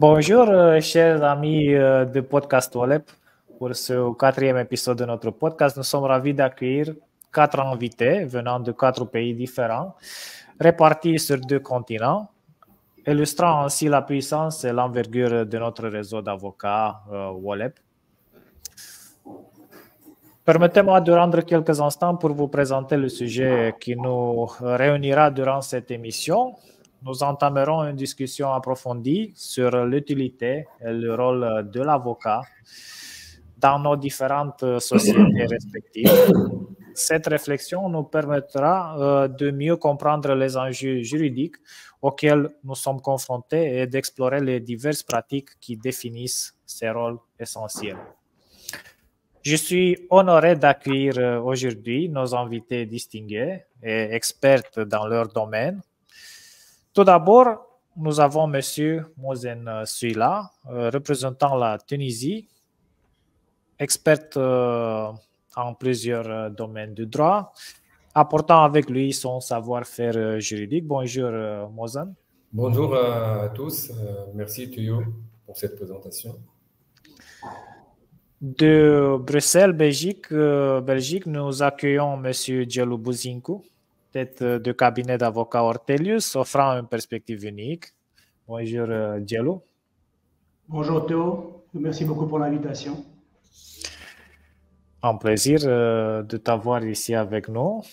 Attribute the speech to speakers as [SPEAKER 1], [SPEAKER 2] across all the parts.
[SPEAKER 1] Bonjour, chers amis de Podcast Wallep. Pour ce quatrième épisode de notre podcast, nous sommes ravis d'accueillir 4 invités venant de 4 pays différents, répartis sur 2 continents, illustrant ainsi la puissance et l'envergure de notre réseau d'avocats Wallep. Permettez-moi de rendre quelques instants pour vous présenter le sujet qui nous réunira durant cette émission. Nous entamerons une discussion approfondie sur l'utilité et le rôle de l'avocat dans nos différentes sociétés respectives. Cette réflexion nous permettra de mieux comprendre les enjeux juridiques auxquels nous sommes confrontés et d'explorer les diverses pratiques qui définissent ces rôles essentiels. Je suis honoré d'accueillir aujourd'hui nos invités distingués et experts dans leur domaine. Tout d'abord, nous avons M. Mozen Suila, représentant la Tunisie, expert en plusieurs domaines du droit, apportant avec lui son savoir-faire juridique. Bonjour Mozen.
[SPEAKER 2] Bonjour à tous, merci Thuyo pour cette présentation.
[SPEAKER 1] De Bruxelles, Belgique, nous accueillons M. Djelou Bouzinkou, tête de cabinet d'avocat Ortelius, offrant une perspective unique. Bonjour Djelou.
[SPEAKER 3] Bonjour Théo, merci beaucoup pour l'invitation.
[SPEAKER 1] Un plaisir de t'avoir ici avec nous.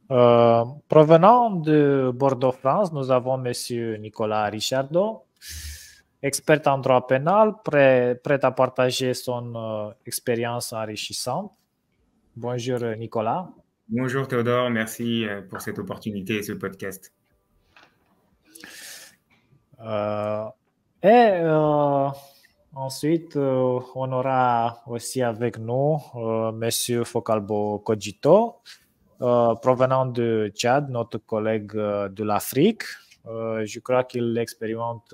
[SPEAKER 1] Provenant de Bordeaux, France, nous avons M. Nicolas Richardot, expert en droit pénal, prêt à partager son expérience enrichissante. Bonjour Nicolas.
[SPEAKER 4] Bonjour Théodore, merci pour cette opportunité et ce podcast.
[SPEAKER 1] Ensuite, on aura aussi avec nous M. Focalbo Cogito, provenant de Tchad, notre collègue de l'Afrique. Je crois qu'il expérimente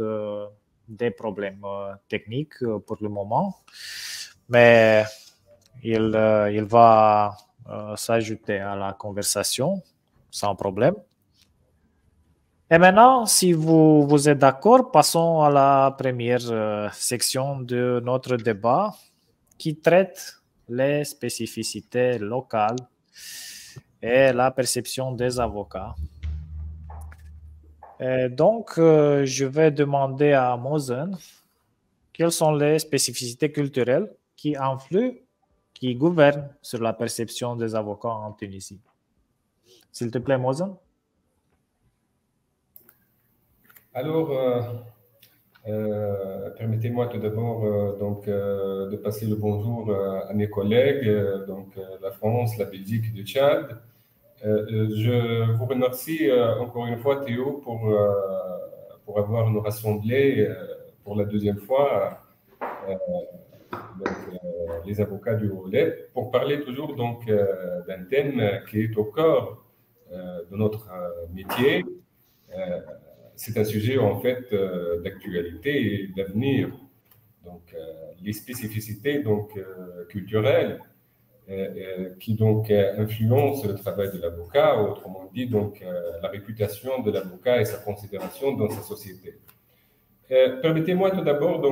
[SPEAKER 1] des problèmes techniques pour le moment, mais il va s'ajouter à la conversation sans problème. Et maintenant, si vous êtes d'accord, passons à la première section de notre débat qui traite les spécificités locales et la perception des avocats. Et donc, je vais demander à Mozen quelles sont les spécificités culturelles qui influent, qui gouvernent sur la perception des avocats en Tunisie. S'il te plaît, Mozen.
[SPEAKER 2] Alors, permettez-moi tout d'abord de passer le bonjour à mes collègues, la France, la Belgique et le Tchad. Je vous remercie encore une fois, Théo, pour avoir nous rassemblés pour la deuxième fois, les avocats du Wallep, pour parler toujours d'un thème qui est au cœur de notre métier. C'est un sujet en fait d'actualité et d'avenir. Donc, les spécificités culturelles qui influencent le travail de l'avocat, autrement dit la réputation de l'avocat et sa considération dans sa société. Permettez-moi tout d'abord de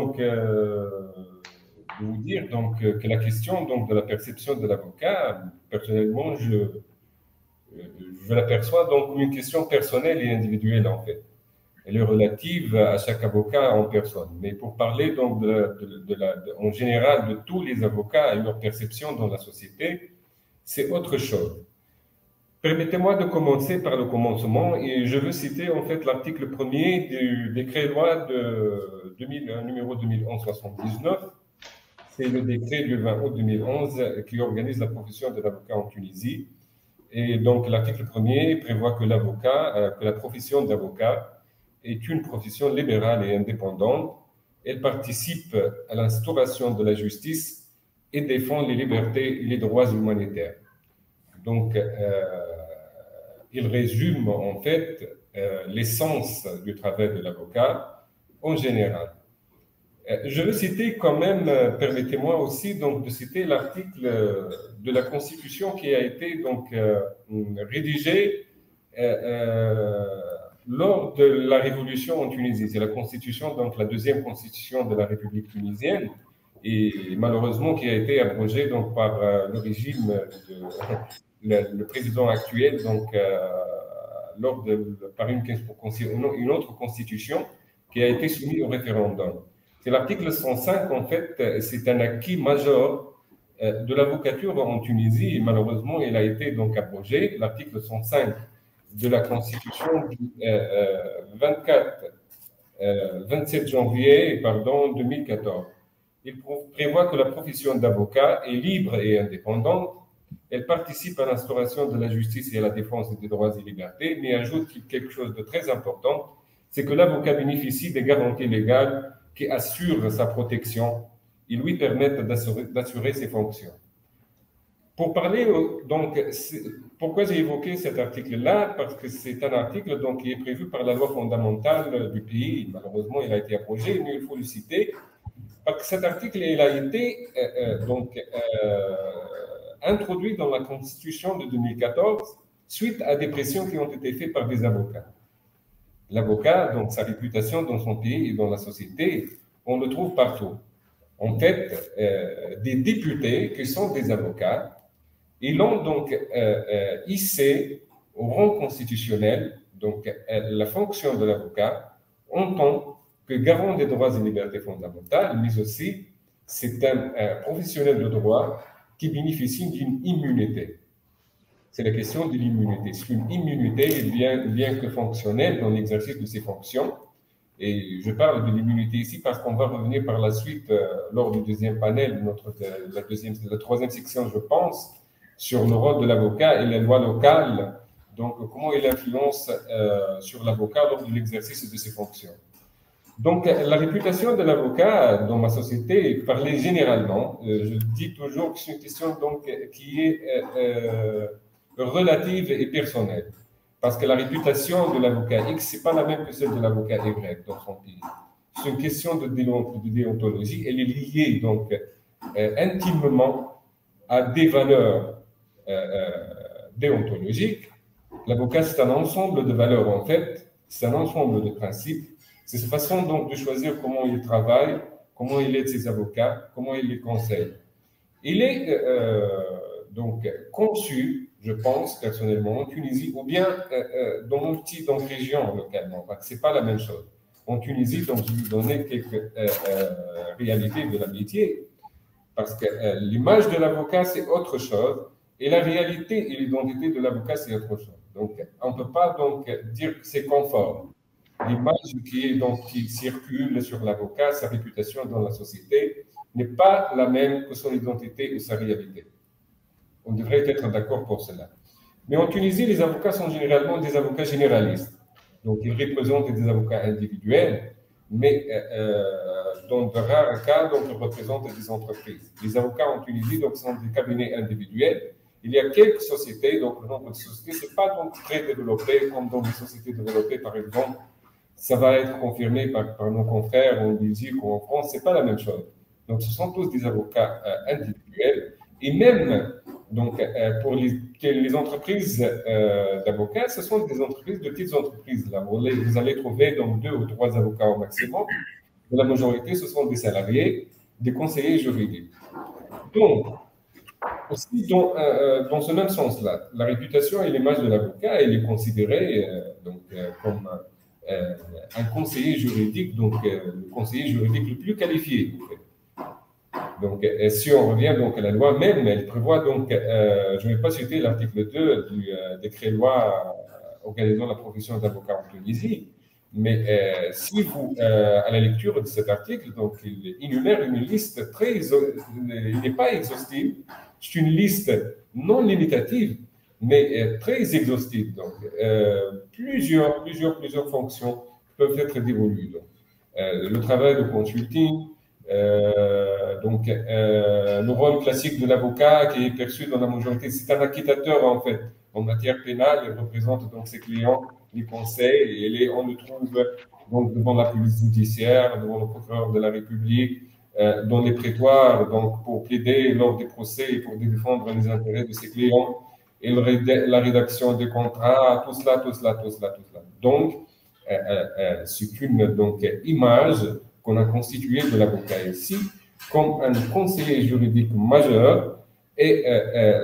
[SPEAKER 2] vous dire que la question de la perception de l'avocat, personnellement, je l'aperçois comme une question personnelle et individuelle en fait. Elle est relative à chaque avocat en personne. Mais pour parler en général de tous les avocats et leur perception dans la société, c'est autre chose. Permettez-moi de commencer par le commencement et je veux citer en fait l'article 1er du décret loi numéro 2011-79. C'est le décret du 20 août 2011 qui organise la profession de l'avocat en Tunisie. Et donc l'article 1er prévoit que la profession d'avocat est une profession libérale et indépendante. Elle participe à l'instauration de la justice et défend les libertés et les droits humanitaires. Donc, il résume en fait l'essence du travail de l'avocat en général. Je veux citer quand même, permettez-moi aussi de citer l'article de la Constitution qui a été rédigé lors de la révolution en Tunisie, c'est la constitution, donc la deuxième constitution de la République tunisienne, et malheureusement qui a été abrogée donc par le régime de le président actuel, donc par une autre constitution qui a été soumise au référendum. C'est l'article 105, en fait, c'est un acquis majeur de l'avocature en Tunisie, et malheureusement, il a été donc abrogé. L'article 105 de la Constitution du 27 janvier 2014. Il prévoit que la profession d'avocat est libre et indépendante. Elle participe à l'instauration de la justice et à la défense des droits et libertés, mais ajoute quelque chose de très important, c'est que l'avocat bénéficie des garanties légales qui assurent sa protection et lui permettent d'assurer ses fonctions. Pour parler, donc, pourquoi j'ai évoqué cet article-là? Parce que c'est un article donc, qui est prévu par la loi fondamentale du pays. Malheureusement, il a été abrogé, mais il faut le citer. Parce que cet article, il a été introduit dans la Constitution de 2014 suite à des pressions qui ont été faites par des avocats. L'avocat, donc sa réputation dans son pays et dans la société, on le trouve partout. En fait, des députés qui sont des avocats, ils l'ont donc hissé au rang constitutionnel, donc la fonction de l'avocat, en tant que garant des droits et libertés fondamentales, mais aussi c'est un professionnel de droit qui bénéficie d'une immunité. C'est la question de l'immunité. C'est une immunité bien que fonctionnelle dans l'exercice de ses fonctions. Et je parle de l'immunité ici parce qu'on va revenir par la suite, lors du deuxième panel, la troisième section, je pense, sur le rôle de l'avocat et les lois locales, donc comment il influence sur l'avocat lors de l'exercice de ses fonctions. Donc, la réputation de l'avocat dans ma société, parler généralement, je dis toujours que c'est une question donc, qui est relative et personnelle. Parce que la réputation de l'avocat X, ce n'est pas la même que celle de l'avocat Y dans son pays. C'est une question de déontologie. Elle est liée donc intimement à des valeurs déontologiques. L'avocat, c'est un ensemble de valeurs en fait, c'est un ensemble de principes. C'est sa façon donc de choisir comment il travaille, comment il aide ses avocats, comment il les conseille. Il est donc conçu, je pense personnellement, en Tunisie ou bien dans nos petites régions localement, parce que ce n'est pas la même chose. En Tunisie, donc je vais vous donner quelques réalités de la métier, parce que l'image de l'avocat, c'est autre chose, et la réalité et l'identité de l'avocat, c'est autre chose. Donc, on ne peut pas donc dire que c'est conforme. L'image qui circule sur l'avocat, sa réputation dans la société, n'est pas la même que son identité ou sa réalité. On devrait être d'accord pour cela. Mais en Tunisie, les avocats sont généralement des avocats généralistes. Donc, ils représentent des avocats individuels, mais dans de rares cas, donc, ils représentent des entreprises. Les avocats en Tunisie donc, sont des cabinets individuels. Il y a quelques sociétés, donc le nombre de sociétés, ce n'est pas donc très développé comme dans les sociétés développées, par exemple. Ça va être confirmé par nos confrères en Belgique ou en France, ce n'est pas la même chose. Donc, ce sont tous des avocats individuels. Et même, donc, pour les entreprises d'avocats, ce sont des entreprises, de petites entreprises. Là. Vous allez trouver donc 2 ou 3 avocats au maximum. La majorité, ce sont des salariés, des conseillers juridiques. Donc, aussi, dans ce même sens-là, la réputation et l'image de l'avocat, elle est considérée comme un conseiller juridique, donc le conseiller juridique le plus qualifié. En fait. Donc, si on revient donc à la loi même, elle prévoit donc, je ne vais pas citer l'article 2 du décret-loi organisant la profession d'avocat en Tunisie, mais si vous, à la lecture de cet article, donc il énumère une liste très, il n'est pas exhaustive, c'est une liste non limitative, mais très exhaustive. Donc, plusieurs fonctions peuvent être dévolues. Donc, le travail de consulting, donc le rôle classique de l'avocat qui est perçu dans la majorité, c'est un acquittateur en fait. En matière pénale, il représente donc ses clients, les conseils, et on le trouve donc devant la police judiciaire, devant le procureur de la République, dans les prétoires, donc pour plaider lors des procès et pour défendre les intérêts de ses clients, et la rédaction des contrats, tout cela. Donc, c'est une donc, image qu'on a constituée de l'avocat ici comme un conseiller juridique majeur et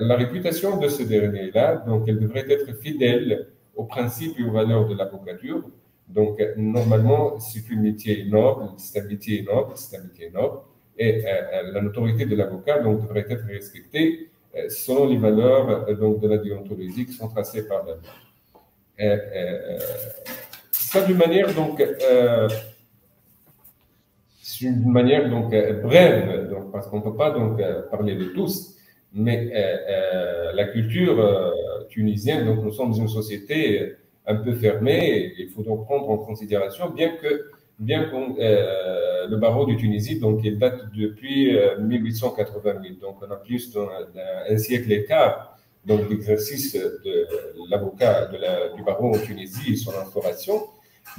[SPEAKER 2] la réputation de ce dernier-là, donc elle devrait être fidèle aux principes et aux valeurs de l'avocature. Donc, normalement, c'est un métier noble, c'est un métier noble, c'est un métier noble, et la notoriété de l'avocat donc devrait être respectée selon les valeurs donc de la déontologie qui sont tracées par la loi. Ça d'une manière donc c'est une manière donc brève, donc parce qu'on ne peut pas donc parler de tous, mais la culture tunisienne, donc nous sommes une société un peu fermée, il faut donc prendre en considération, bien que le barreau de Tunisie, donc il date depuis 1888, donc on a plus d'un siècle et quart donc d'exercice de l'avocat du barreau en Tunisie et son instauration.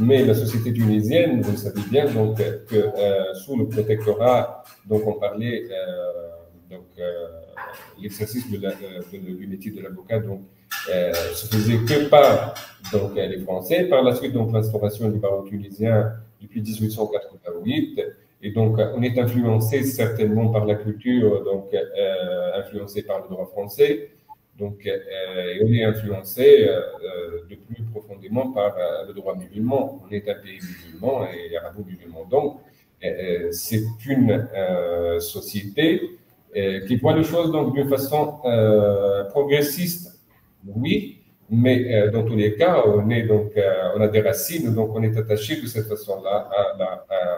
[SPEAKER 2] Mais la société tunisienne, vous le savez bien, donc que sous le protectorat, donc on parlait l'exercice du métier de l'avocat, donc se faisait que par donc les Français. Par la suite, donc l'instauration du barreau tunisien depuis 1888, et donc on est influencé certainement par la culture, donc influencé par le droit français. Donc, et on est influencé de plus profondément par le droit musulman. On est un pays musulman et arabo-musulman. Donc, c'est une société qui voit les choses donc d'une façon progressiste, oui, mais dans tous les cas, on a des racines, donc on est attaché de cette façon-là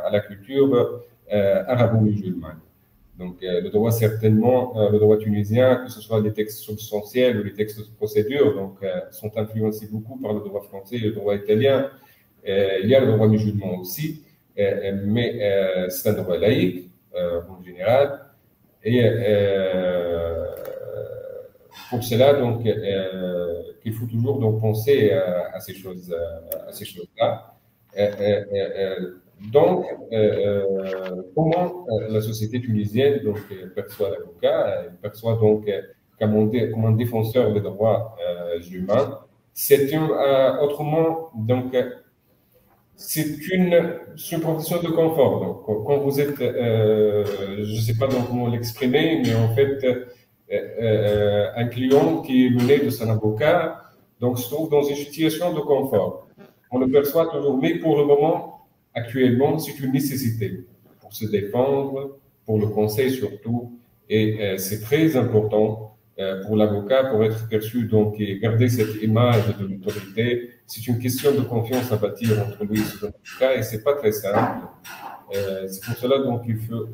[SPEAKER 2] à la culture arabo-musulmane. Donc, le droit, certainement, le droit tunisien, que ce soit les textes substantiels ou les textes de procédure, donc, sont influencés beaucoup par le droit français, le droit italien. Il y a le droit musulman aussi, mais c'est un droit laïque, en général. Et pour cela, donc, il faut toujours donc, penser à ces choses-là. Donc, comment la société tunisienne donc, perçoit l'avocat, elle perçoit donc comme un défenseur des droits humains. C'est autrement, donc, c'est une profession de confort. Donc, quand vous êtes, je ne sais pas donc comment l'exprimer, mais en fait, un client qui est mené de son avocat, donc se trouve dans une situation de confort. On le perçoit toujours, mais pour le moment, actuellement, c'est une nécessité pour se défendre, pour le conseil surtout, et c'est très important pour l'avocat pour être perçu donc et garder cette image de l'autorité. C'est une question de confiance à bâtir entre lui et son avocat, et c'est pas très simple. C'est pour cela donc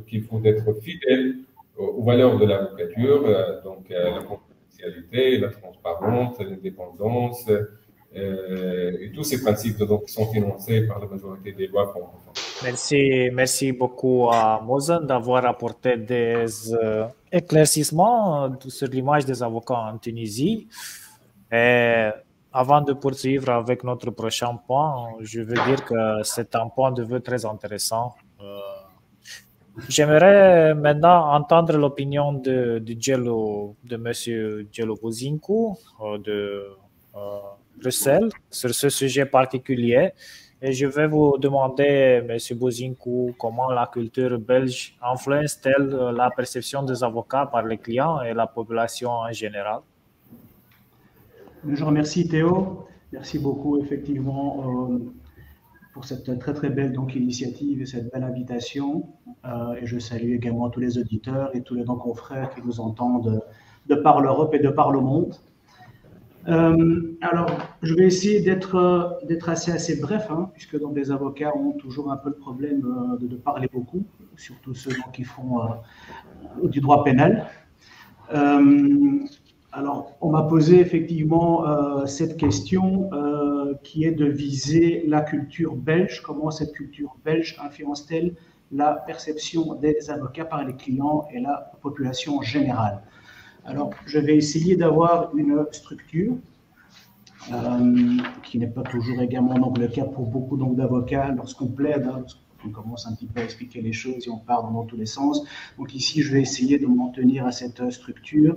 [SPEAKER 2] qu'il faut être fidèle aux valeurs de l'avocature, donc la confidentialité, la transparence, l'indépendance. Et tous ces principes donc, qui sont financés par la majorité des lois francophones.
[SPEAKER 1] Merci beaucoup à Mosen d'avoir apporté des éclaircissements sur l'image des avocats en Tunisie. Et avant de poursuivre avec notre prochain point, je veux dire que c'est un point de vue très intéressant. J'aimerais maintenant entendre l'opinion de M. Djelo Bozinku de Bruxelles sur ce sujet particulier. Et je vais vous demander, M. Bozinku, comment la culture belge influence-t-elle la perception des avocats par les clients et la population en général?
[SPEAKER 3] Je remercie Théo. Merci beaucoup, effectivement, pour cette très, très belle donc, initiative et cette belle invitation. Et je salue également tous les auditeurs et tous les confrères qui nous entendent de par l'Europe et de par le monde. Alors, je vais essayer d'être assez bref, hein, puisque donc, les avocats ont toujours un peu le problème de parler beaucoup, surtout ceux qui font du droit pénal. Alors, on m'a posé effectivement cette question qui est de viser la culture belge. Comment cette culture belge influence-t-elle la perception des avocats par les clients et la population en général? Alors, je vais essayer d'avoir une structure qui n'est pas toujours également donc, le cas pour beaucoup d'avocats lorsqu'on plaide. on commence un petit peu à expliquer les choses et on part dans tous les sens. Donc ici, je vais essayer de m'en tenir à cette structure,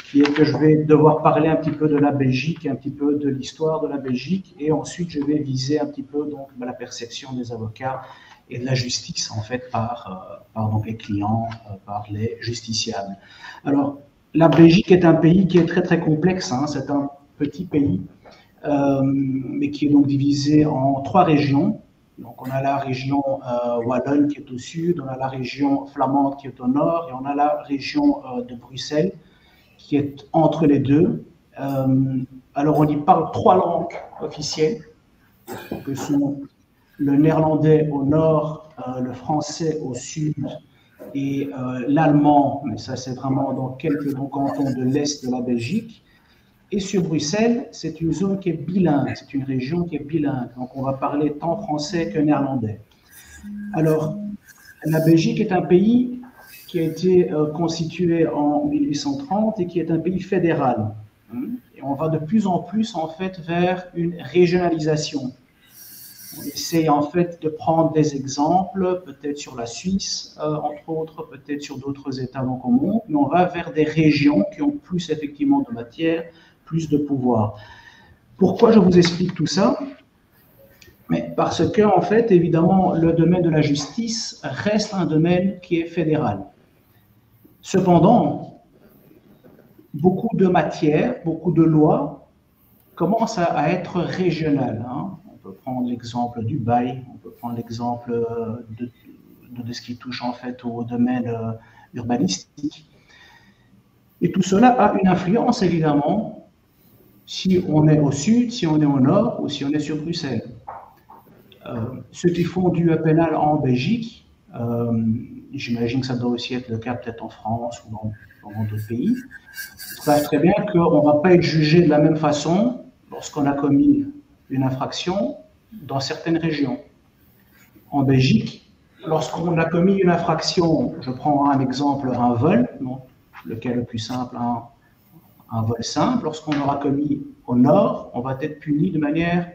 [SPEAKER 3] qui est que je vais devoir parler un petit peu de la Belgique, un petit peu de l'histoire de la Belgique, et ensuite je vais viser un petit peu donc, la perception des avocats et de la justice en fait par donc, les clients, par les justiciables. Alors, la Belgique est un pays qui est très très complexe, hein. C'est un petit pays, mais qui est donc divisé en 3 régions. Donc on a la région wallonne qui est au sud, on a la région flamande qui est au nord, et on a la région de Bruxelles qui est entre les deux. Alors on y parle 3 langues officielles, que sont le néerlandais au nord, le français au sud, et l'allemand, mais ça c'est vraiment dans quelques cantons de l'est de la Belgique. Et sur Bruxelles, c'est une zone qui est bilingue, c'est une région qui est bilingue, donc on va parler tant français que néerlandais. Alors, la Belgique est un pays qui a été constitué en 1830 et qui est un pays fédéral. Et on va de plus en plus en fait vers une régionalisation. On essaie en fait de prendre des exemples, peut-être sur la Suisse, entre autres, peut-être sur d'autres États donc au monde, mais on va vers des régions qui ont plus effectivement de matière, plus de pouvoir. Pourquoi je vous explique tout ça? Mais parce que, en fait, évidemment, le domaine de la justice reste un domaine qui est fédéral. Cependant, beaucoup de matières, beaucoup de lois commencent à être régionales, hein. On peut prendre l'exemple du bail, on peut prendre l'exemple de ce qui touche en fait au domaine urbanistique. Et tout cela a une influence évidemment si on est au sud, si on est au nord ou si on est sur Bruxelles. Ceux qui font du pénal en Belgique, j'imagine que ça doit aussi être le cas peut-être en France ou dans d'autres pays, savent très bien qu'on ne va pas être jugé de la même façon lorsqu'on a commis une infraction dans certaines régions. En Belgique, lorsqu'on a commis une infraction, je prends un exemple, un vol, donc, lequel est le plus simple, un vol simple, lorsqu'on aura commis au nord, on va être puni de manière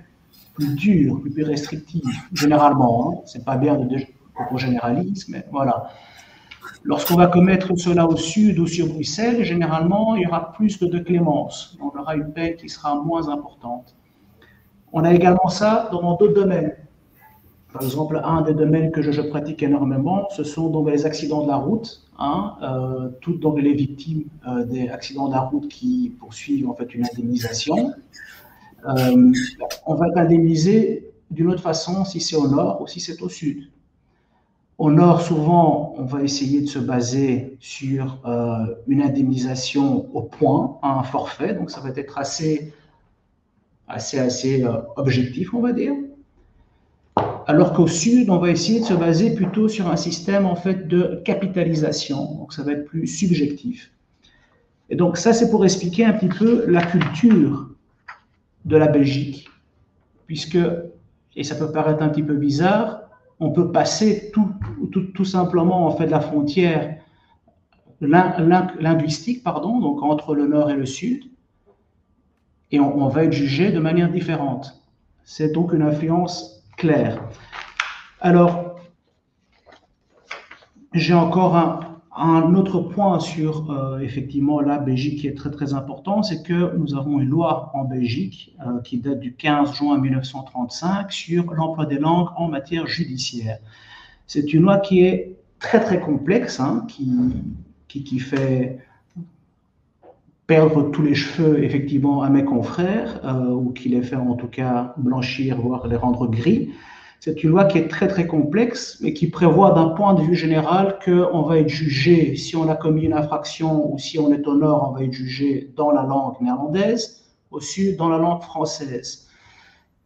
[SPEAKER 3] plus dure, plus restrictive, généralement. Hein. C'est pas bien de propos généralisme, mais voilà. Lorsqu'on va commettre cela au sud ou sur Bruxelles, généralement, il y aura plus de clémence. On aura une peine qui sera moins importante. On a également ça dans d'autres domaines. Par exemple, un des domaines que je pratique énormément, ce sont donc les accidents de la route. Hein, toutes donc les victimes des accidents de la route qui poursuivent en fait une indemnisation. On va être indemnisé d'une autre façon si c'est au nord ou si c'est au sud. Au nord, souvent, on va essayer de se baser sur une indemnisation au point, un forfait, donc ça va être assez objectif, on va dire. Alors qu'au sud, on va essayer de se baser plutôt sur un système en fait de capitalisation, donc ça va être plus subjectif. Et donc ça, c'est pour expliquer un petit peu la culture de la Belgique, puisque, et ça peut paraître un petit peu bizarre, on peut passer tout simplement en fait la frontière linguistique, pardon, donc entre le nord et le sud, et on va être jugé de manière différente. C'est donc une influence claire. Alors, j'ai encore un autre point sur effectivement la Belgique qui est très très important, c'est que nous avons une loi en Belgique qui date du 15 juin 1935 sur l'emploi des langues en matière judiciaire. C'est une loi qui est très très complexe, hein, qui fait perdre tous les cheveux effectivement à mes confrères, ou qui les fait en tout cas blanchir, voire les rendre gris. C'est une loi qui est très très complexe, mais qui prévoit d'un point de vue général qu'on va être jugé, si on a commis une infraction ou si on est au nord, on va être jugé dans la langue néerlandaise, au sud dans la langue française.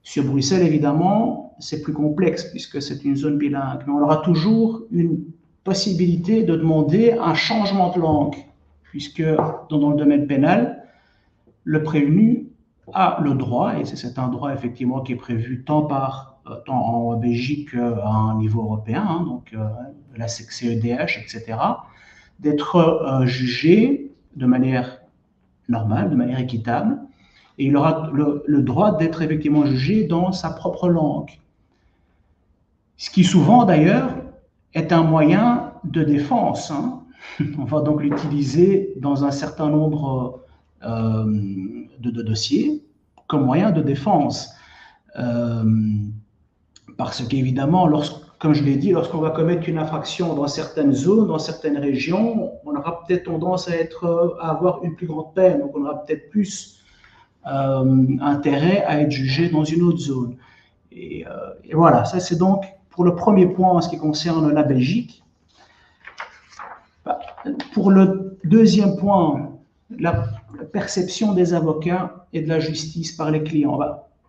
[SPEAKER 3] Sur Bruxelles, évidemment, c'est plus complexe puisque c'est une zone bilingue, mais on aura toujours une possibilité de demander un changement de langue, puisque dans le domaine pénal, le prévenu a le droit, et c'est un droit effectivement qui est prévu tant en Belgique qu'à un niveau européen, hein, donc la CEDH, etc., d'être jugé de manière normale, de manière équitable, et il aura le droit d'être effectivement jugé dans sa propre langue. Ce qui souvent d'ailleurs est un moyen de défense, hein. On va donc l'utiliser dans un certain nombre de dossiers comme moyen de défense. Parce qu'évidemment, comme je l'ai dit, lorsqu'on va commettre une infraction dans certaines zones, dans certaines régions, on aura peut-être tendance à avoir une plus grande peine, donc on aura peut-être plus intérêt à être jugé dans une autre zone. Et voilà, ça c'est donc pour le premier point en ce qui concerne la Belgique. Pour le deuxième point, la perception des avocats et de la justice par les clients.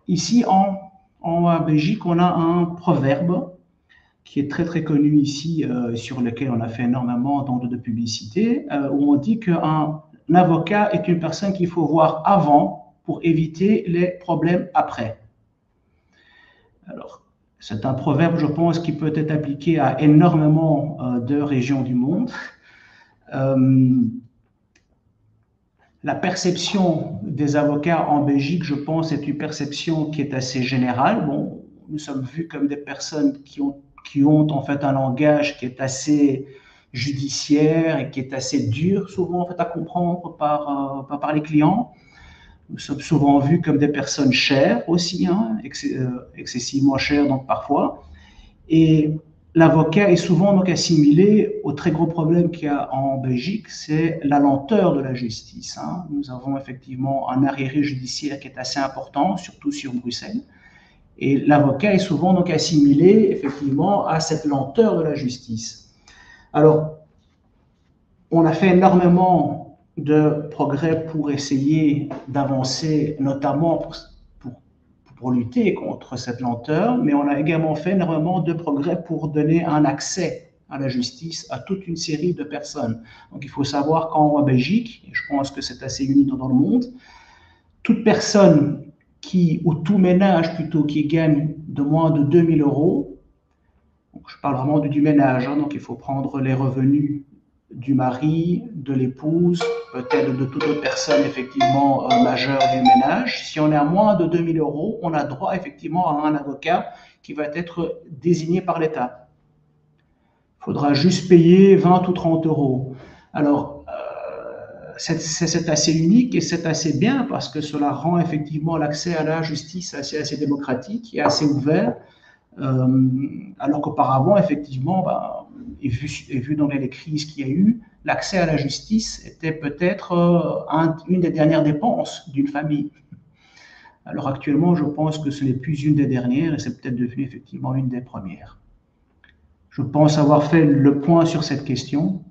[SPEAKER 3] Ici, en Belgique, on a un proverbe qui est très très connu ici, sur lequel on a fait énormément de publicité, où on dit qu'un avocat est une personne qu'il faut voir avant pour éviter les problèmes après. Alors, c'est un proverbe, je pense, qui peut être appliqué à énormément de régions du monde. La perception des avocats en Belgique, je pense, est une perception qui est assez générale. Bon, nous sommes vus comme des personnes qui ont en fait un langage qui est assez judiciaire et qui est assez dur souvent en fait à comprendre par les clients. Nous sommes souvent vus comme des personnes chères aussi, hein, excessivement chères donc parfois. Et l'avocat est souvent donc assimilé au très gros problème qu'il y a en Belgique, c'est la lenteur de la justice, hein. Nous avons effectivement un arriéré judiciaire qui est assez important, surtout sur Bruxelles. Et l'avocat est souvent donc assimilé effectivement à cette lenteur de la justice. Alors, on a fait énormément de progrès pour essayer d'avancer, notamment pour lutter contre cette lenteur, mais on a également fait énormément de progrès pour donner un accès à la justice à toute une série de personnes. Donc il faut savoir qu'en Belgique, et je pense que c'est assez unique dans le monde, toute personne ou tout ménage plutôt qui gagne de moins de 2 000 euros, donc je parle vraiment du ménage, hein, donc il faut prendre les revenus du mari, de l'épouse, peut-être de toute autre personne effectivement majeure du ménage. Si on est à moins de 2 000 euros, on a droit effectivement à un avocat qui va être désigné par l'État. Il faudra juste payer 20 ou 30 euros. Alors, c'est assez unique et c'est assez bien parce que cela rend effectivement l'accès à la justice assez démocratique et assez ouvert. Alors qu'auparavant, effectivement, et vu dans les crises qu'il y a eu, l'accès à la justice était peut-être une des dernières dépenses d'une famille. Alors actuellement, je pense que ce n'est plus une des dernières et c'est peut-être devenu effectivement une des premières. Je pense avoir fait le point sur cette question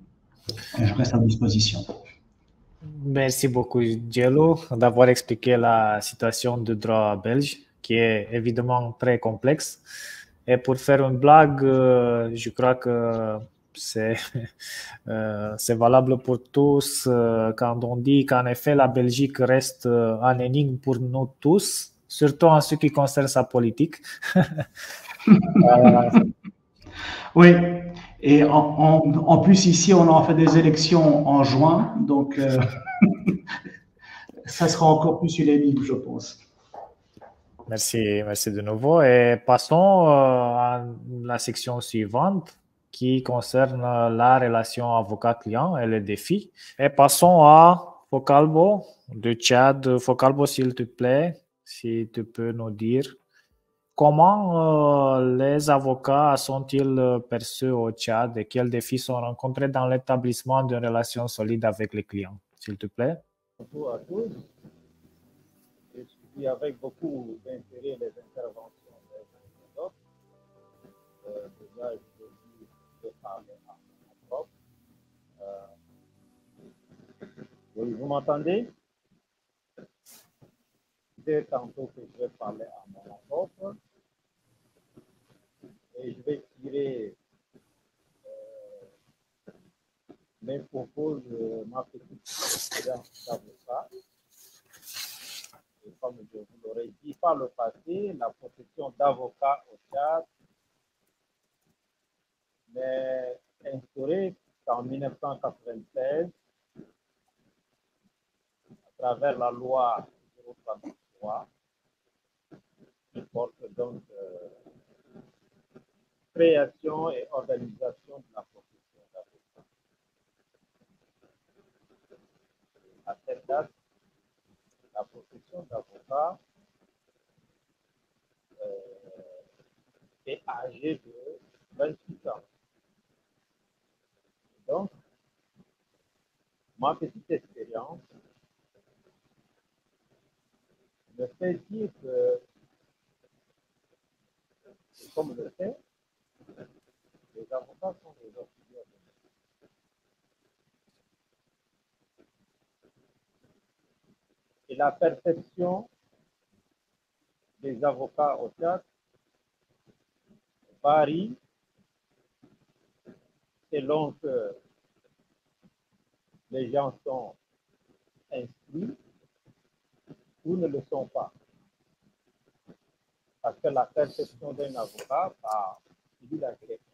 [SPEAKER 3] et je reste à disposition.
[SPEAKER 1] Merci beaucoup, Diallo, d'avoir expliqué la situation du droit belge, qui est évidemment très complexe. Et pour faire une blague, je crois que c'est valable pour tous quand on dit qu'en effet, la Belgique reste un énigme pour nous tous, surtout en ce qui concerne sa politique.
[SPEAKER 3] Oui, et en plus ici, on a fait des élections en juin, donc ça sera encore plus une énigme, je pense.
[SPEAKER 1] Merci, merci de nouveau. Et passons à la section suivante qui concerne la relation avocat-client et les défis. Et passons à Focalbo de Tchad. Focalbo, s'il te plaît, si tu peux nous dire comment les avocats sont-ils perçus au Tchad et quels défis sont rencontrés dans l'établissement d'une relation solide avec les clients, s'il te plaît.
[SPEAKER 5] Bonjour à tous. Je suis avec beaucoup d'intérêt les interventions des uns et des autres. Déjà, je vais parler à mon propre. Oui, vous m'entendez? C'est tantôt que je vais parler à mon propre. Et je vais tirer mes propos de ma petite expérience d'avocat. Et comme je vous l'aurais dit par le passé, la profession d'avocat au Tchad n'est instaurée qu'en 1996 à travers la loi 033 qui porte donc création et organisation de la profession d'avocat. À cette date, la profession d'avocat est âgée de 28 ans. Donc, ma petite expérience me fait dire que, comme le fait, les avocats sont des auxiliaires de l'État. Et la perception des avocats au théâtre varie selon que les gens sont instruits ou ne le sont pas. Parce que la perception d'un avocat par celui là qui est instruit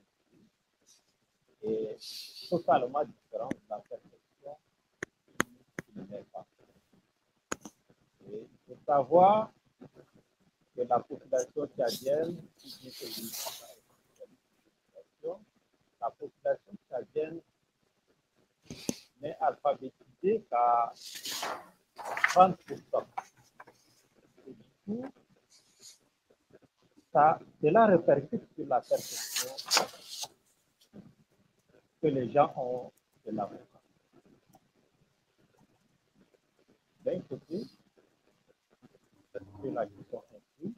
[SPEAKER 5] est totalement différente de la perception qui n'est pas. Et il faut savoir que la population tchadienne, la population tchadienne n'est alphabétisée qu'à 30%. Et du coup, cela répercute sur la perception que les gens ont de l'avocat. D'un côté, ceux-là qui sont instruits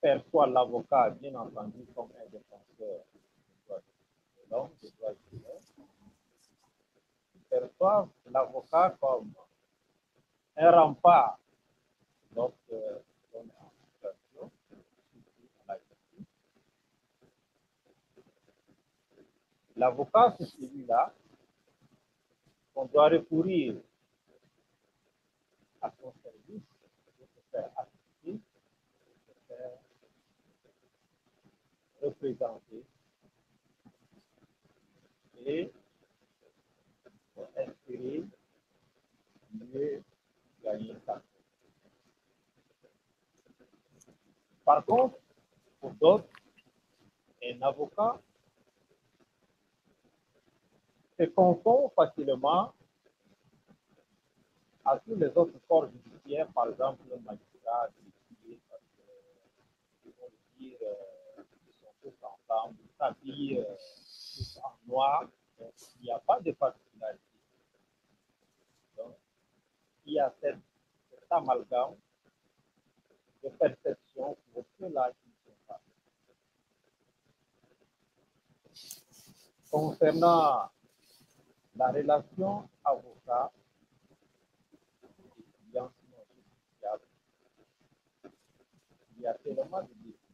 [SPEAKER 5] perçoivent l'avocat, bien entendu, comme un défenseur des droits de l'homme, des droits de l'homme. Ils perçoivent l'avocat comme un rempart lorsque l'on est en situation, à la justice. L'avocat, c'est celui-là qu'on doit recourir à son service pour se faire assister, pour se faire représenter et pour espérer mieux gagner sa vie. Par contre, pour d'autres, un avocat se confond facilement à tous les autres corps judiciaires, par exemple le magistrat, parce qu'ils vont dire qu'ils sont tous ensemble, ils s'habillent tous en noir, donc il n'y a pas de particularité. Donc, il y a cet amalgame de perception pour ceux-là qui ne sont pas. Concernant la relation avocat et client non justiciable, il y a tellement de défis.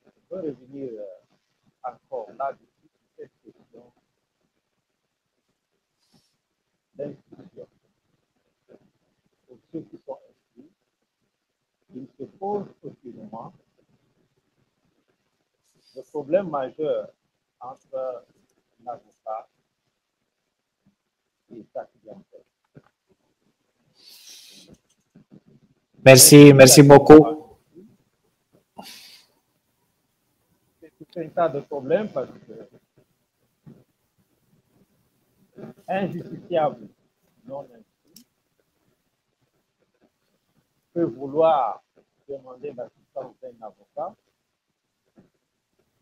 [SPEAKER 5] Je peux revenir encore là-dessus sur cette question d'instruction. Pour ceux qui sont instruits, il se pose aucunement le problème majeur entre l'avocat et sa clientèle.
[SPEAKER 1] Merci beaucoup.
[SPEAKER 5] C'est tout un tas de problèmes parce que un justiciable non instruit peut vouloir demander l'assistance d'un avocat,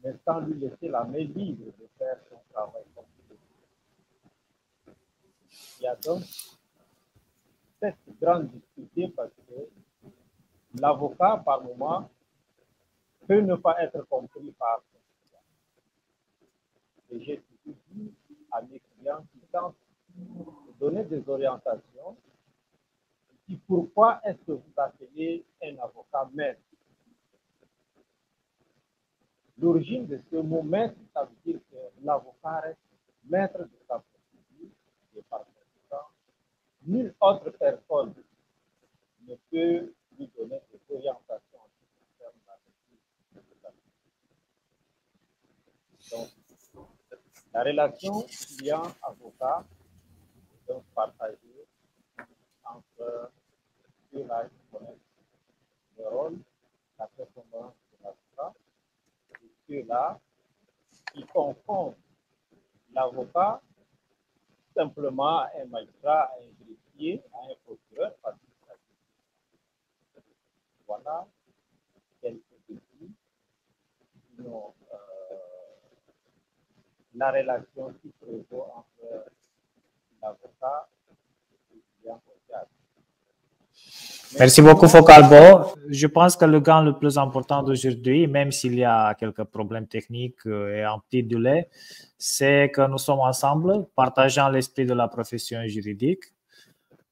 [SPEAKER 5] mais sans lui laisser la main libre de faire son travail comme il veut. Il y a donc cette grande difficulté parce que l'avocat, par moment, peut ne pas être compris par son client. Et j'ai toujours dit à mes clients qui tentent de donner des orientations, je dis pourquoi est-ce que vous appelez un avocat maître? L'origine de ce mot maître, ça veut dire que l'avocat reste maître de sa procédure et par conséquent, nulle autre personne ne peut lui donner des orientations en ce qui concerne la maîtrise de sa procédure. Donc, la relation client-avocat est donc partagée entre ceux-là qui connaissent le rôle, la performance de l'avocat ceux-là qui confondent l'avocat simplement à un magistrat, à un greffier, à un procureur, parce que voilà quelques défis, sinon la relation qui prévaut entre l'avocat et le client social.
[SPEAKER 1] Merci beaucoup, Focalbo. Je pense que le gain le plus important d'aujourd'hui, même s'il y a quelques problèmes techniques et un petit délai, c'est que nous sommes ensemble, partageant l'esprit de la profession juridique.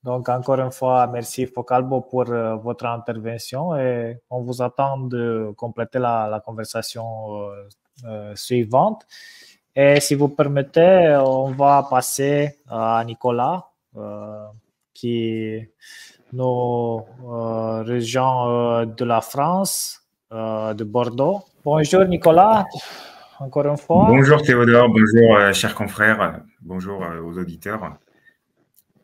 [SPEAKER 1] Donc, encore une fois, merci Focalbo pour votre intervention et on vous attend de compléter la conversation suivante. Et si vous permettez, on va passer à Nicolas qui nous rejoint de la France, de Bordeaux. Bonjour Nicolas, encore une fois.
[SPEAKER 4] Bonjour Théodore, bonjour chers confrères, bonjour aux auditeurs.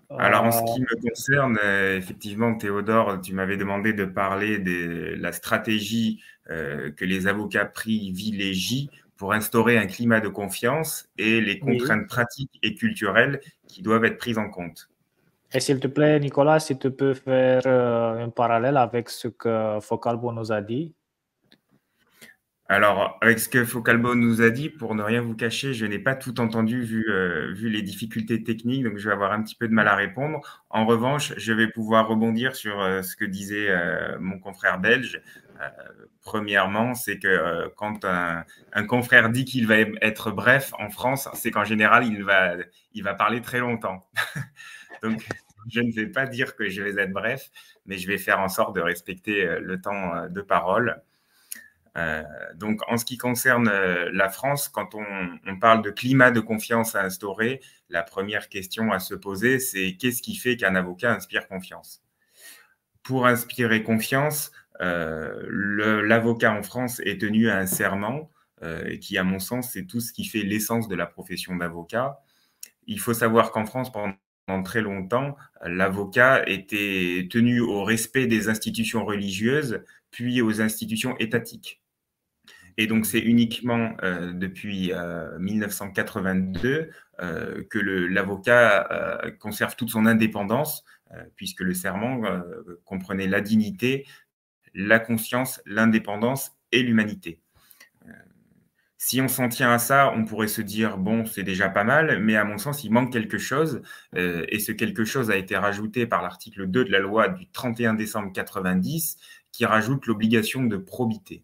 [SPEAKER 4] Alors en ce qui me concerne, effectivement Théodore, tu m'avais demandé de parler de la stratégie que les avocats privilégient pour instaurer un climat de confiance et les contraintes pratiques et culturelles qui doivent être prises en compte.
[SPEAKER 1] Et s'il te plaît, Nicolas, si tu peux faire un parallèle avec ce que Focalbo nous a dit.
[SPEAKER 4] Alors, avec ce que Focalbo nous a dit, pour ne rien vous cacher, je n'ai pas tout entendu vu les difficultés techniques, donc je vais avoir un petit peu de mal à répondre. En revanche, je vais pouvoir rebondir sur ce que disait mon confrère belge. Premièrement, c'est que quand un confrère dit qu'il va être bref en France, c'est qu'en général, il va parler très longtemps. Donc, je ne vais pas dire que je vais être bref, mais je vais faire en sorte de respecter le temps de parole. Donc, en ce qui concerne la France, quand on parle de climat de confiance à instaurer, la première question à se poser, c'est qu'est-ce qui fait qu'un avocat inspire confiance? Pour inspirer confiance, l'avocat en France est tenu à un serment qui, à mon sens, c'est tout ce qui fait l'essence de la profession d'avocat. Il faut savoir qu'en France, pendant très longtemps, l'avocat était tenu au respect des institutions religieuses, puis aux institutions étatiques. Et donc, c'est uniquement depuis 1982 que l'avocat conserve toute son indépendance, puisque le serment comprenait la dignité, la conscience, l'indépendance et l'humanité. Si on s'en tient à ça, on pourrait se dire, bon, c'est déjà pas mal, mais à mon sens, il manque quelque chose. Et ce quelque chose a été rajouté par l'article 2 de la loi du 31 décembre 90, qui rajoute l'obligation de probité.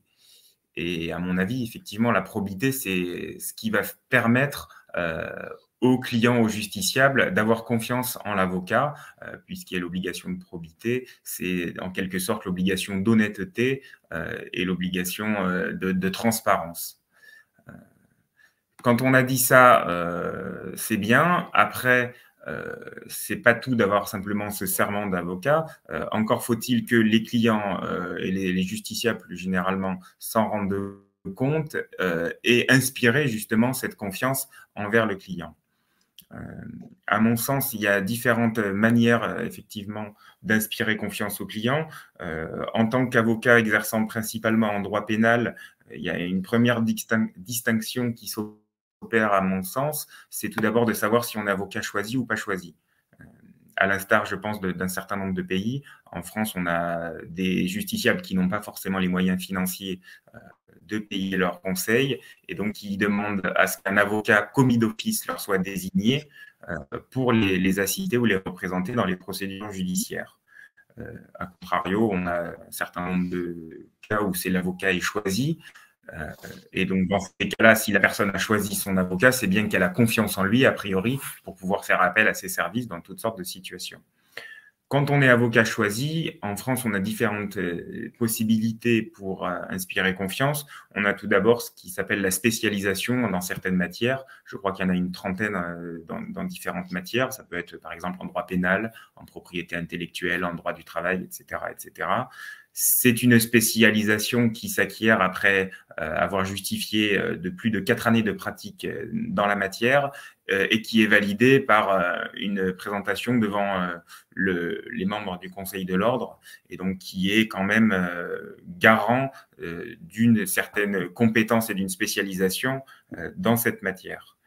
[SPEAKER 4] Et à mon avis, effectivement, la probité, c'est ce qui va permettre aux clients, aux justiciables, d'avoir confiance en l'avocat, puisqu'il y a l'obligation de probité. C'est en quelque sorte l'obligation d'honnêteté et l'obligation de transparence. Quand on a dit ça, c'est bien. Après, c'est pas tout d'avoir simplement ce serment d'avocat. Encore faut-il que les clients et les justiciables plus généralement s'en rendent compte et inspirer justement cette confiance envers le client. À mon sens, il y a différentes manières effectivement d'inspirer confiance aux clients. En tant qu'avocat exerçant principalement en droit pénal, il y a une première distinction qui s'opère à mon sens, c'est tout d'abord de savoir si on est avocat choisi ou pas choisi. À l'instar, je pense, d'un certain nombre de pays. En France, on a des justiciables qui n'ont pas forcément les moyens financiers de payer leurs conseils et donc qui demandent à ce qu'un avocat commis d'office leur soit désigné pour les assister ou les représenter dans les procédures judiciaires. A contrario, on a un certain nombre de cas où c'est l'avocat est choisi. Et donc, dans ces cas-là, si la personne a choisi son avocat, c'est bien qu'elle a confiance en lui, a priori, pour pouvoir faire appel à ses services dans toutes sortes de situations. Quand on est avocat choisi, en France, on a différentes possibilités pour inspirer confiance. On a tout d'abord ce qui s'appelle la spécialisation dans certaines matières. Je crois qu'il y en a une trentaine dans différentes matières. Ça peut être, par exemple, en droit pénal, en propriété intellectuelle, en droit du travail, etc., etc. C'est une spécialisation qui s'acquiert après avoir justifié de plus de 4 années de pratique dans la matière et qui est validée par une présentation devant les membres du Conseil de l'Ordre et donc qui est quand même garant d'une certaine compétence et d'une spécialisation dans cette matière.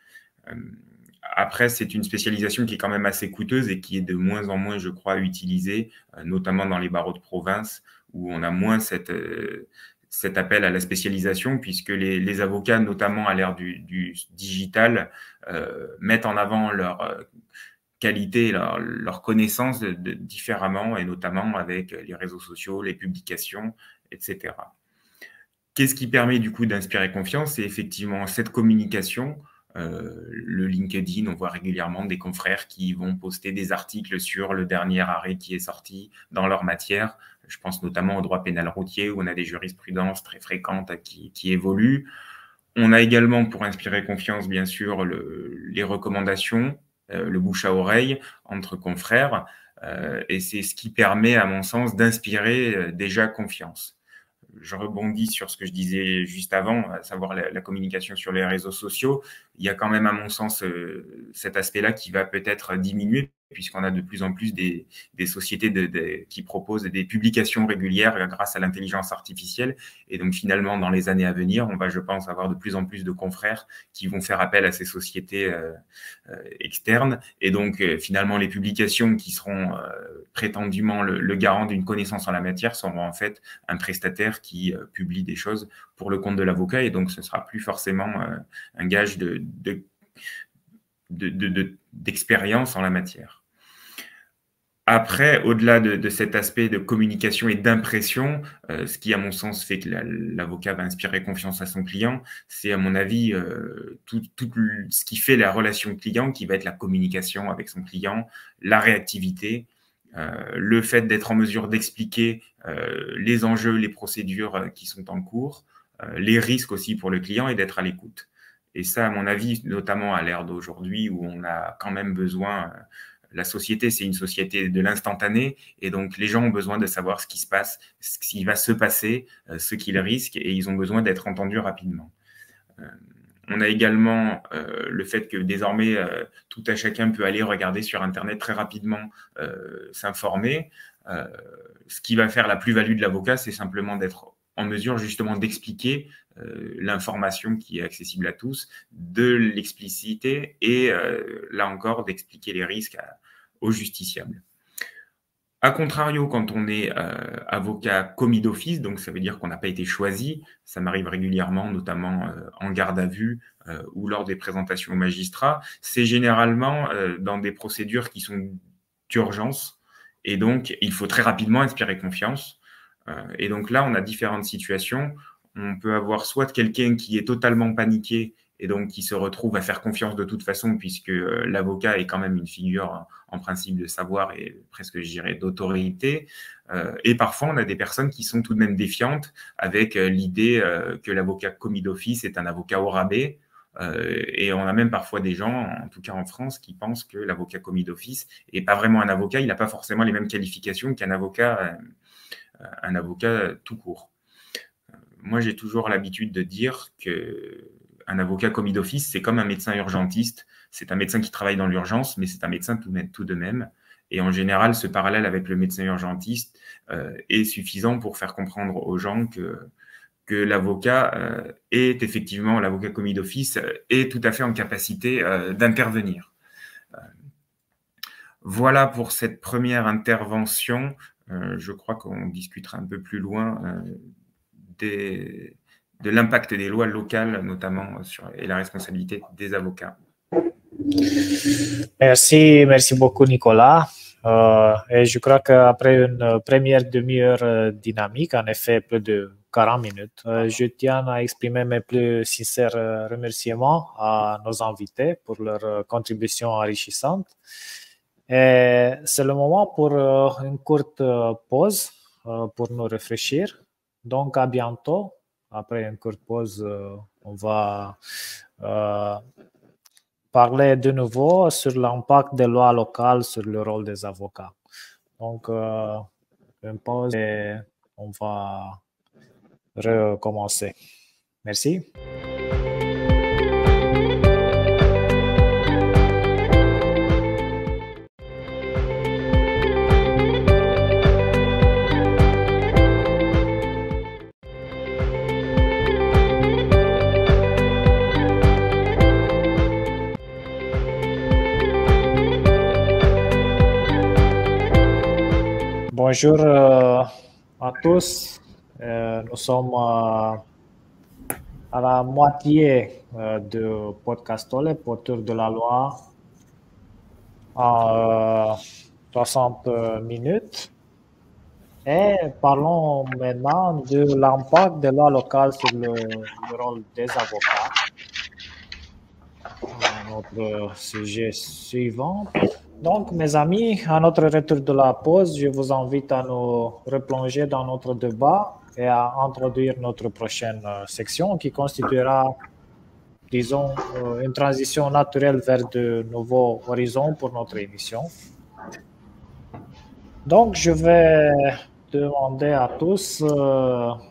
[SPEAKER 4] Après, c'est une spécialisation qui est quand même assez coûteuse et qui est de moins en moins, je crois, utilisée, notamment dans les barreaux de province, où on a moins cet appel à la spécialisation, puisque les avocats, notamment à l'ère du digital, mettent en avant leur qualité, leur connaissance différemment, et notamment avec les réseaux sociaux, les publications, etc. Qu'est-ce qui permet du coup d'inspirer confiance? C'est effectivement cette communication. Le LinkedIn, on voit régulièrement des confrères qui vont poster des articles sur le dernier arrêt qui est sorti dans leur matière. Je pense notamment au droit pénal routier, où on a des jurisprudences très fréquentes qui évoluent. On a également, pour inspirer confiance, bien sûr, les recommandations, le bouche à oreille entre confrères, et c'est ce qui permet, à mon sens, d'inspirer déjà confiance. Je rebondis sur ce que je disais juste avant, à savoir la communication sur les réseaux sociaux. Il y a quand même, à mon sens, cet aspect-là qui va peut-être diminuer, puisqu'on a de plus en plus des sociétés qui proposent des publications régulières grâce à l'intelligence artificielle. Et donc, finalement, dans les années à venir, on va, je pense, avoir de plus en plus de confrères qui vont faire appel à ces sociétés externes. Et donc, finalement, les publications qui seront prétendument le garant d'une connaissance en la matière seront en fait un prestataire qui publie des choses pour le compte de l'avocat. Et donc, ce ne sera plus forcément un gage d'expérience en la matière. Après, au-delà de cet aspect de communication et d'impression, ce qui, à mon sens, fait que l'avocat va inspirer confiance à son client, c'est, à mon avis, tout ce qui fait la relation client, qui va être la communication avec son client, la réactivité, le fait d'être en mesure d'expliquer les enjeux, les procédures qui sont en cours, les risques aussi pour le client, et d'être à l'écoute. Et ça, à mon avis, notamment à l'ère d'aujourd'hui, où on a quand même besoin... La société, c'est une société de l'instantané, et donc les gens ont besoin de savoir ce qui se passe, ce qui va se passer, ce qu'ils risquent, et ils ont besoin d'être entendus rapidement. On a également le fait que désormais, tout à chacun peut aller regarder sur Internet très rapidement, s'informer. Ce qui va faire la plus-value de l'avocat, c'est simplement d'être en mesure justement d'expliquer l'information qui est accessible à tous, de l'expliciter et là encore d'expliquer les risques aux justiciables. A contrario, quand on est avocat commis d'office, donc ça veut dire qu'on n'a pas été choisi, ça m'arrive régulièrement, notamment en garde à vue ou lors des présentations aux magistrats, c'est généralement dans des procédures qui sont d'urgence, et donc il faut très rapidement inspirer confiance. Et donc là, on a différentes situations. On peut avoir soit quelqu'un qui est totalement paniqué et donc qui se retrouve à faire confiance de toute façon, puisque l'avocat est quand même une figure en principe de savoir et presque, je dirais, d'autorité. Et parfois, on a des personnes qui sont tout de même défiantes avec l'idée que l'avocat commis d'office est un avocat au rabais. Et on a même parfois des gens, en tout cas en France, qui pensent que l'avocat commis d'office n'est pas vraiment un avocat. Il n'a pas forcément les mêmes qualifications qu'un avocat tout court. Moi, j'ai toujours l'habitude de dire qu'un avocat commis d'office, c'est comme un médecin urgentiste. C'est un médecin qui travaille dans l'urgence, mais c'est un médecin tout de même. Et en général, ce parallèle avec le médecin urgentiste est suffisant pour faire comprendre aux gens que l'avocat est effectivement, l'avocat commis d'office, est tout à fait en capacité d'intervenir. Voilà pour cette première intervention. Je crois qu'on discutera un peu plus loin de l'impact des lois locales, notamment et la responsabilité des avocats.
[SPEAKER 1] Merci beaucoup Nicolas. Et je crois qu'après une première demi-heure dynamique, en effet plus de 40 minutes, je tiens à exprimer mes plus sincères remerciements à nos invités pour leur contribution enrichissante. Et c'est le moment pour une courte pause pour nous rafraîchir. Donc, à bientôt. Après une courte pause, on va parler de nouveau sur l'impact des lois locales sur le rôle des avocats. Donc, une pause et on va recommencer. Merci. Bonjour à tous. Nous sommes à la moitié de Podcastole, autour de la loi, en 60 minutes. Et parlons maintenant de l'impact des lois locales sur le rôle des avocats. Notre sujet suivant. Donc, mes amis, à notre retour de la pause, je vous invite à nous replonger dans notre débat et à introduire notre prochaine section qui constituera, disons, une transition naturelle vers de nouveaux horizons pour notre émission. Donc, je vais demander à tous,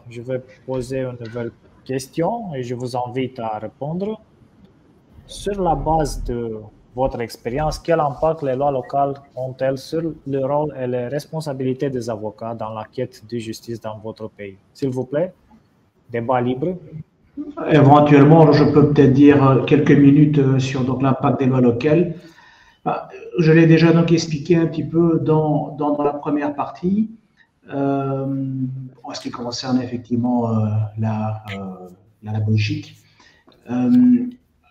[SPEAKER 1] je vais poser une nouvelle question et je vous invite à répondre. Sur la base de votre expérience, quel impact les lois locales ont-elles sur le rôle et les responsabilités des avocats dans la quête de justice dans votre pays? S'il vous plaît, débat libre.
[SPEAKER 3] Éventuellement, je peux peut-être dire quelques minutes sur l'impact des lois locales. Je l'ai déjà donc expliqué un petit peu dans la première partie, en ce qui concerne effectivement la Belgique.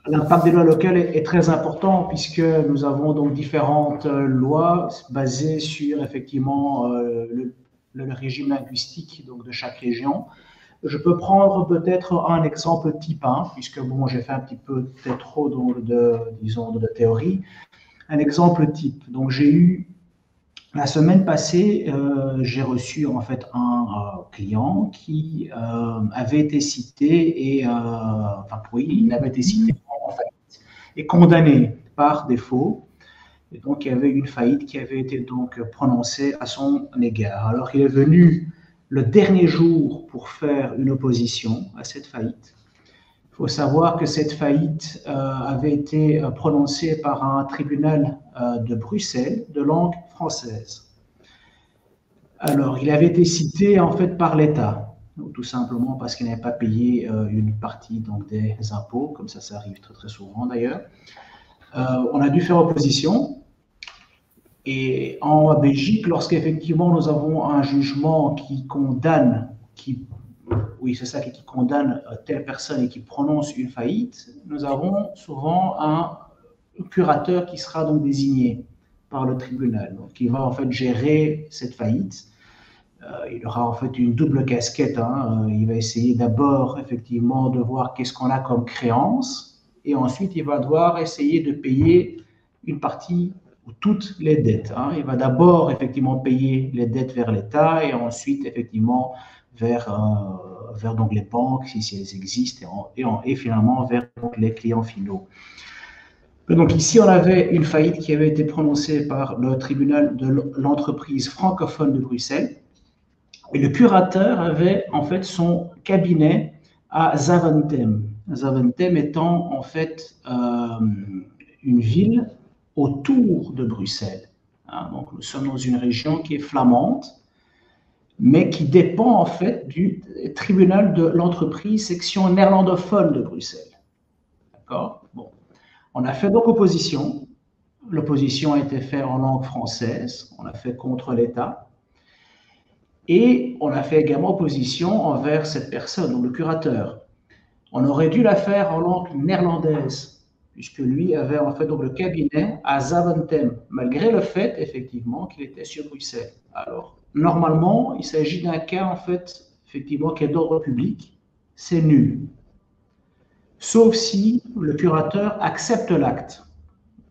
[SPEAKER 3] L'impact des lois locales est très important puisque nous avons donc différentes lois basées sur effectivement le régime linguistique donc, de chaque région. Je peux prendre peut-être un exemple type 1, puisque bon, j'ai fait un petit peu peut-être trop de théorie. Un exemple type. Donc j'ai eu la semaine passée, j'ai reçu en fait un client qui avait été cité et il avait été cité en faillite et condamné par défaut. Et donc il y avait une faillite qui avait été donc prononcée à son égard. Alors il est venu le dernier jour pour faire une opposition à cette faillite. Il faut savoir que cette faillite avait été prononcée par un tribunal de Bruxelles de langue française. Alors, il avait été cité en fait par l'État, tout simplement parce qu'il n'avait pas payé une partie donc, des impôts, comme ça arrive très très souvent d'ailleurs. On a dû faire opposition. Et en Belgique, lorsqu'effectivement nous avons un jugement qui condamne, qui condamne telle personne et qui prononce une faillite, nous avons souvent un curateur qui sera donc désigné par le tribunal, donc qui va en fait gérer cette faillite. Il aura en fait une double casquette. Il va essayer d'abord effectivement de voir qu'est-ce qu'on a comme créance, et ensuite il va devoir essayer de payer une partie ou toutes les dettes. Il va d'abord effectivement payer les dettes vers l'État et ensuite effectivement vers donc les banques si elles existent et finalement vers donc, les clients finaux. Donc ici on avait une faillite qui avait été prononcée par le tribunal de l'entreprise francophone de Bruxelles et le curateur avait en fait son cabinet à Zaventem. Zaventem étant en fait une ville autour de Bruxelles. Donc nous sommes dans une région qui est flamande, mais qui dépend en fait du tribunal de l'entreprise section néerlandophone de Bruxelles. D'accord ? Bon. On a fait donc opposition. L'opposition a été faite en langue française. On a fait contre l'État. Et on a fait également opposition envers cette personne, donc le curateur. On aurait dû la faire en langue néerlandaise, puisque lui avait en fait donc le cabinet à Zaventem, malgré le fait effectivement qu'il était sur Bruxelles. Alors, normalement, il s'agit d'un cas en fait effectivement qui est d'ordre public, c'est nul. Sauf si le curateur accepte l'acte,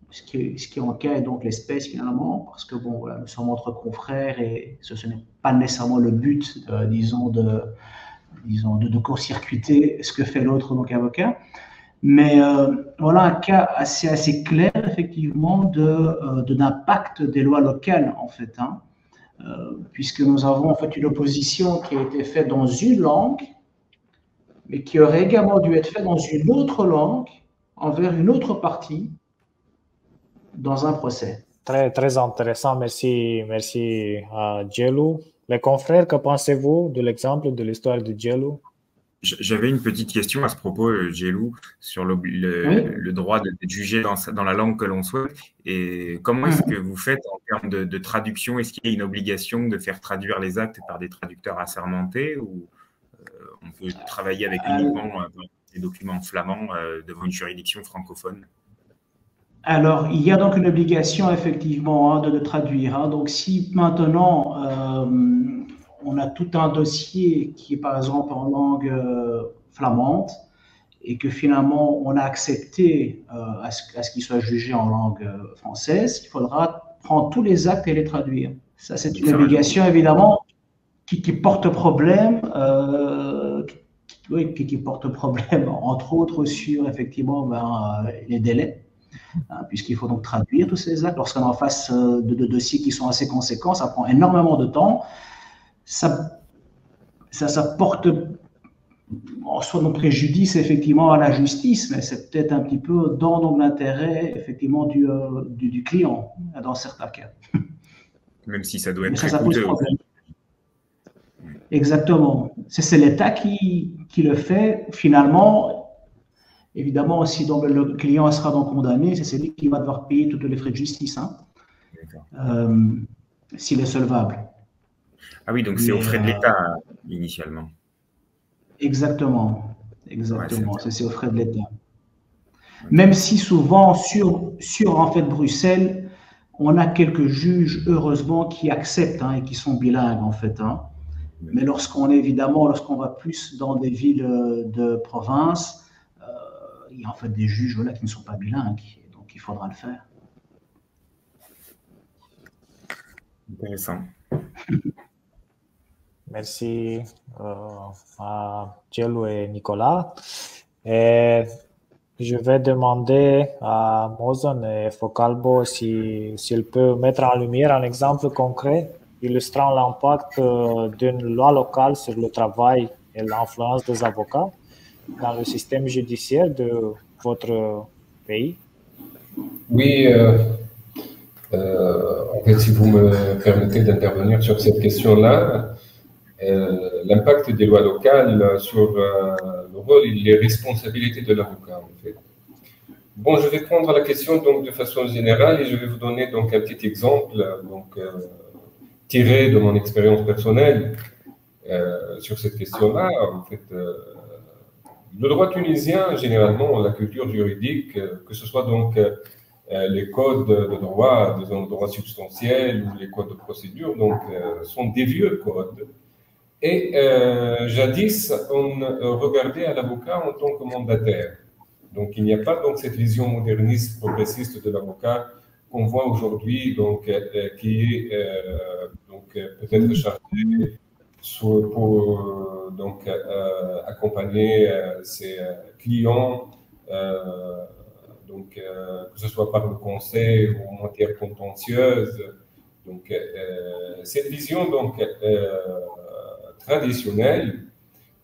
[SPEAKER 3] ce qui en cas est donc l'espèce finalement, parce que bon, voilà, nous sommes entre confrères et ce n'est pas nécessairement le but, de court-circuiter ce que fait l'autre donc avocat. Mais voilà un cas assez clair effectivement d'impact des lois locales en fait, puisque nous avons en fait une opposition qui a été faite dans une langue, mais qui aurait également dû être faite dans une autre langue envers une autre partie dans un procès.
[SPEAKER 1] Très, très intéressant. Merci à Jelou. Les confrères, que pensez-vous de l'exemple de l'histoire de Jelou?
[SPEAKER 4] J'avais une petite question à ce propos, Djelou, sur le droit d'être jugé dans la langue que l'on souhaite. Et comment est-ce que vous faites en termes de traduction? Est-ce qu'il y a une obligation de faire traduire les actes par des traducteurs assermentés ou on peut travailler avec uniquement des documents flamands devant une juridiction francophone?
[SPEAKER 3] Alors, il y a donc une obligation effectivement de traduire. Hein. Donc, si maintenant on a tout un dossier qui est par exemple en langue flamande et que finalement on a accepté à ce qu'il soit jugé en langue française, il faudra prendre tous les actes et les traduire. Ça, c'est une obligation évidemment qui porte problème. Qui porte problème, entre autres, sur effectivement les délais. Puisqu'il faut donc traduire tous ces actes. Lorsqu'on est en face de dossiers qui sont assez conséquents, ça prend énormément de temps. Ça porte en soi non préjudice effectivement à la justice, mais c'est peut-être un petit peu dans l'intérêt effectivement du client dans certains cas.
[SPEAKER 4] Même si ça doit être très coûteux.
[SPEAKER 3] Exactement. C'est l'État qui le fait finalement. Évidemment, si donc le client sera donc condamné, c'est lui qui va devoir payer tous les frais de justice, hein, s'il est solvable.
[SPEAKER 4] Ah oui, donc c'est aux frais de l'État initialement.
[SPEAKER 3] Exactement. C'est aux frais de l'État. Même si souvent sur en fait Bruxelles, on a quelques juges heureusement qui acceptent et qui sont bilingues en fait. Hein. Mais lorsqu'on va plus dans des villes de province, il y a en fait des juges qui ne sont pas bilingues, donc il faudra le faire.
[SPEAKER 4] Intéressant.
[SPEAKER 1] Merci à Djelou et Nicolas. Et je vais demander à Mozon et Focalbo s'il peut mettre en lumière un exemple concret illustrant l'impact d'une loi locale sur le travail et l'influence des avocats dans le système judiciaire de votre pays?
[SPEAKER 2] Oui, en fait, si vous me permettez d'intervenir sur cette question-là, l'impact des lois locales sur le rôle et les responsabilités de l'avocat, en fait. Bon, je vais prendre la question donc de façon générale et je vais vous donner donc un petit exemple tiré de mon expérience personnelle sur cette question-là. En fait, le droit tunisien, généralement, la culture juridique, que ce soit donc les codes de droit, disons, droit substantiel ou les codes de procédure, donc, sont des vieux codes. Et jadis, on regardait à l'avocat en tant que mandataire. Donc, il n'y a pas donc cette vision moderniste, progressiste de l'avocat qu'on voit aujourd'hui, donc qui est peut-être chargé pour donc accompagner ses clients, donc que ce soit par le conseil ou en matière contentieuse. Donc, cette vision donc traditionnelle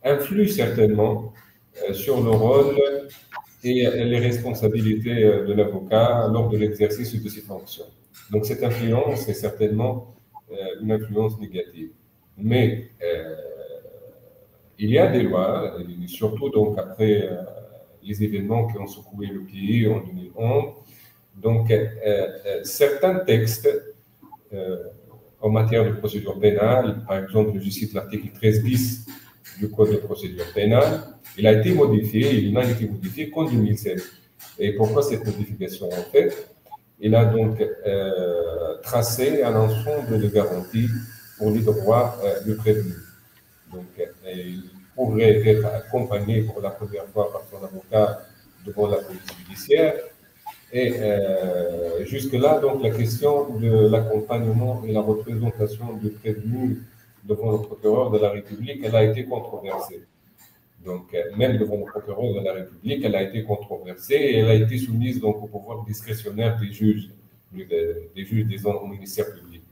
[SPEAKER 2] influe certainement sur le rôle et les responsabilités de l'avocat lors de l'exercice de ses fonctions. Donc, cette influence est certainement une influence négative. Mais il y a des lois, et surtout donc après les événements qui ont secoué le pays en 2011, donc certains textes en matière de procédure pénale, par exemple, je cite l'article 13 bis du Code de procédure pénale, il a été modifié, il n'a été modifié qu'en 2016. Et pourquoi cette modification? En fait, il a donc tracé un ensemble de garanties pour les droits du prévenu. Donc, il pourrait être accompagné pour la première fois par son avocat devant la police judiciaire. Et jusque-là, donc, la question de l'accompagnement et la représentation du prévenu devant le procureur de la République, elle a été controversée. Donc, même devant le procureur de la République, elle a été controversée et elle a été soumise donc, au pouvoir discrétionnaire des juges, disons, du